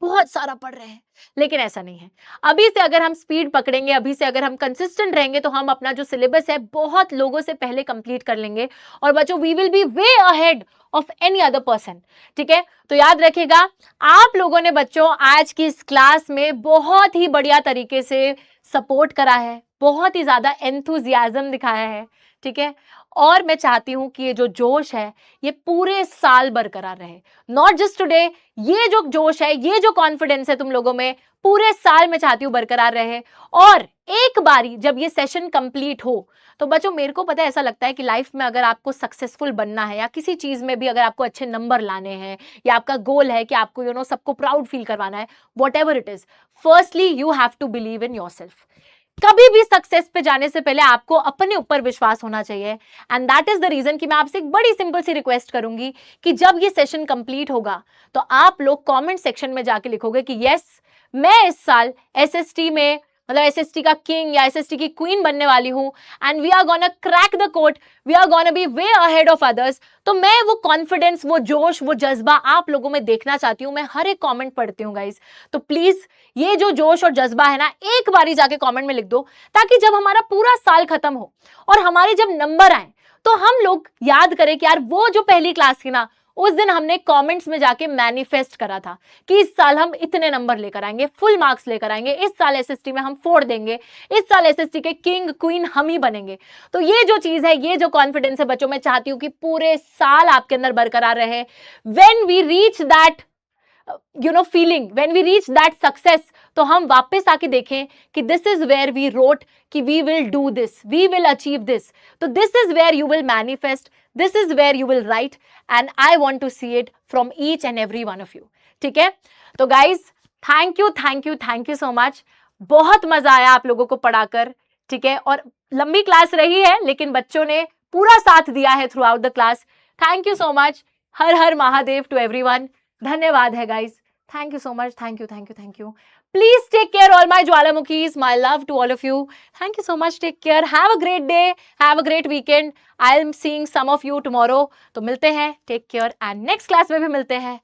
बहुत सारा पढ़ रहे हैं, लेकिन ऐसा नहीं है। अभी से अगर हम स्पीड पकड़ेंगे, अभी से अगर हम कंसिस्टेंट रहेंगे तो हम अपना जो सिलेबस है बहुत लोगों से पहले कंप्लीट कर लेंगे। और बच्चों we will be way ahead of any other person, ठीक है। तो याद रखिएगा, आप लोगों ने बच्चों आज की इस क्लास में बहुत ही बढ़िया तरीके से सपोर्ट करा है, बहुत ही ज्यादा एंथुजियाज्म दिखाया है, ठीक है। और मैं चाहती हूं कि ये जो जोश है ये पूरे साल बरकरार रहे, नॉट जस्ट टुडे। ये जो जोश है, ये जो कॉन्फिडेंस है तुम लोगों में, पूरे साल मैं चाहती हूं बरकरार रहे। और एक बारी जब ये सेशन कंप्लीट हो तो बच्चों मेरे को पता है, ऐसा लगता है कि लाइफ में अगर आपको सक्सेसफुल बनना है या किसी चीज में भी अगर आपको अच्छे नंबर लाने हैं या आपका गोल है कि आपको सबको प्राउड फील करवाना है, whatever it is, firstly you have to believe in yourself. कभी भी सक्सेस पे जाने से पहले आपको अपने ऊपर विश्वास होना चाहिए। And that is the reason कि मैं आपसे एक बड़ी सिंपल सी रिक्वेस्ट करूंगी कि जब ये सेशन कंप्लीट होगा तो आप लोग कमेंट सेक्शन में जाके लिखोगे कि यस, मैं इस साल एसएसटी में, मतलब एसएसटी का किंग या एसएसटी की क्वीन बनने वाली हूं, and we are gonna crack the code, we are gonna be way ahead of others. तो मैं वो कॉन्फिडेंस, वो जोश, वो जज्बा आप लोगों में देखना चाहती हूं। मैं हर एक कमेंट पढ़ती हूं गाइस, तो प्लीज ये जो जोश और जज्बा है ना, एक बारी जाके कमेंट में लिख दो, ताकि जब हमारा पूरा साल खत्म हो और हमारे जब नंबर आए तो हम लोग याद करें कि यार वो जो पहली क्लास थी ना, उस दिन हमने कमेंट्स में जाके मैनिफेस्ट करा था कि इस साल हम इतने नंबर लेकर आएंगे, फुल मार्क्स लेकर आएंगे, इस साल एसएसटी में हम फोड़ देंगे, इस साल एसएसटी के किंग क्वीन हम ही बनेंगे। तो ये जो चीज है, ये जो कॉन्फिडेंस है बच्चों, मैं चाहती हूं कि पूरे साल आपके अंदर बरकरार रहे। When we reach that feeling, when we reach that success, तो हम वापस आके देखें कि this is where we wrote कि we will do this, we will achieve this. तो this is where you will manifest, this is where you will write, and I want to see it from each and every one of you, ठीक है। तो guys thank you, thank you, thank you so much. बहुत मजा आया आप लोगों को पढ़ाकर, ठीक है, और लंबी क्लास रही है लेकिन बच्चों ने पूरा साथ दिया है throughout the class. Thank you so much. Har Har Mahadev to everyone. धन्यवाद है guys, thank you so much, thank you, thank you, thank you. Please take care all my Jwalamukhis, my love to all of you. Thank you so much, take care, have a great day, have a great weekend. I am seeing some of you tomorrow. तो मिलते हैं, take care and next class में भी मिलते हैं.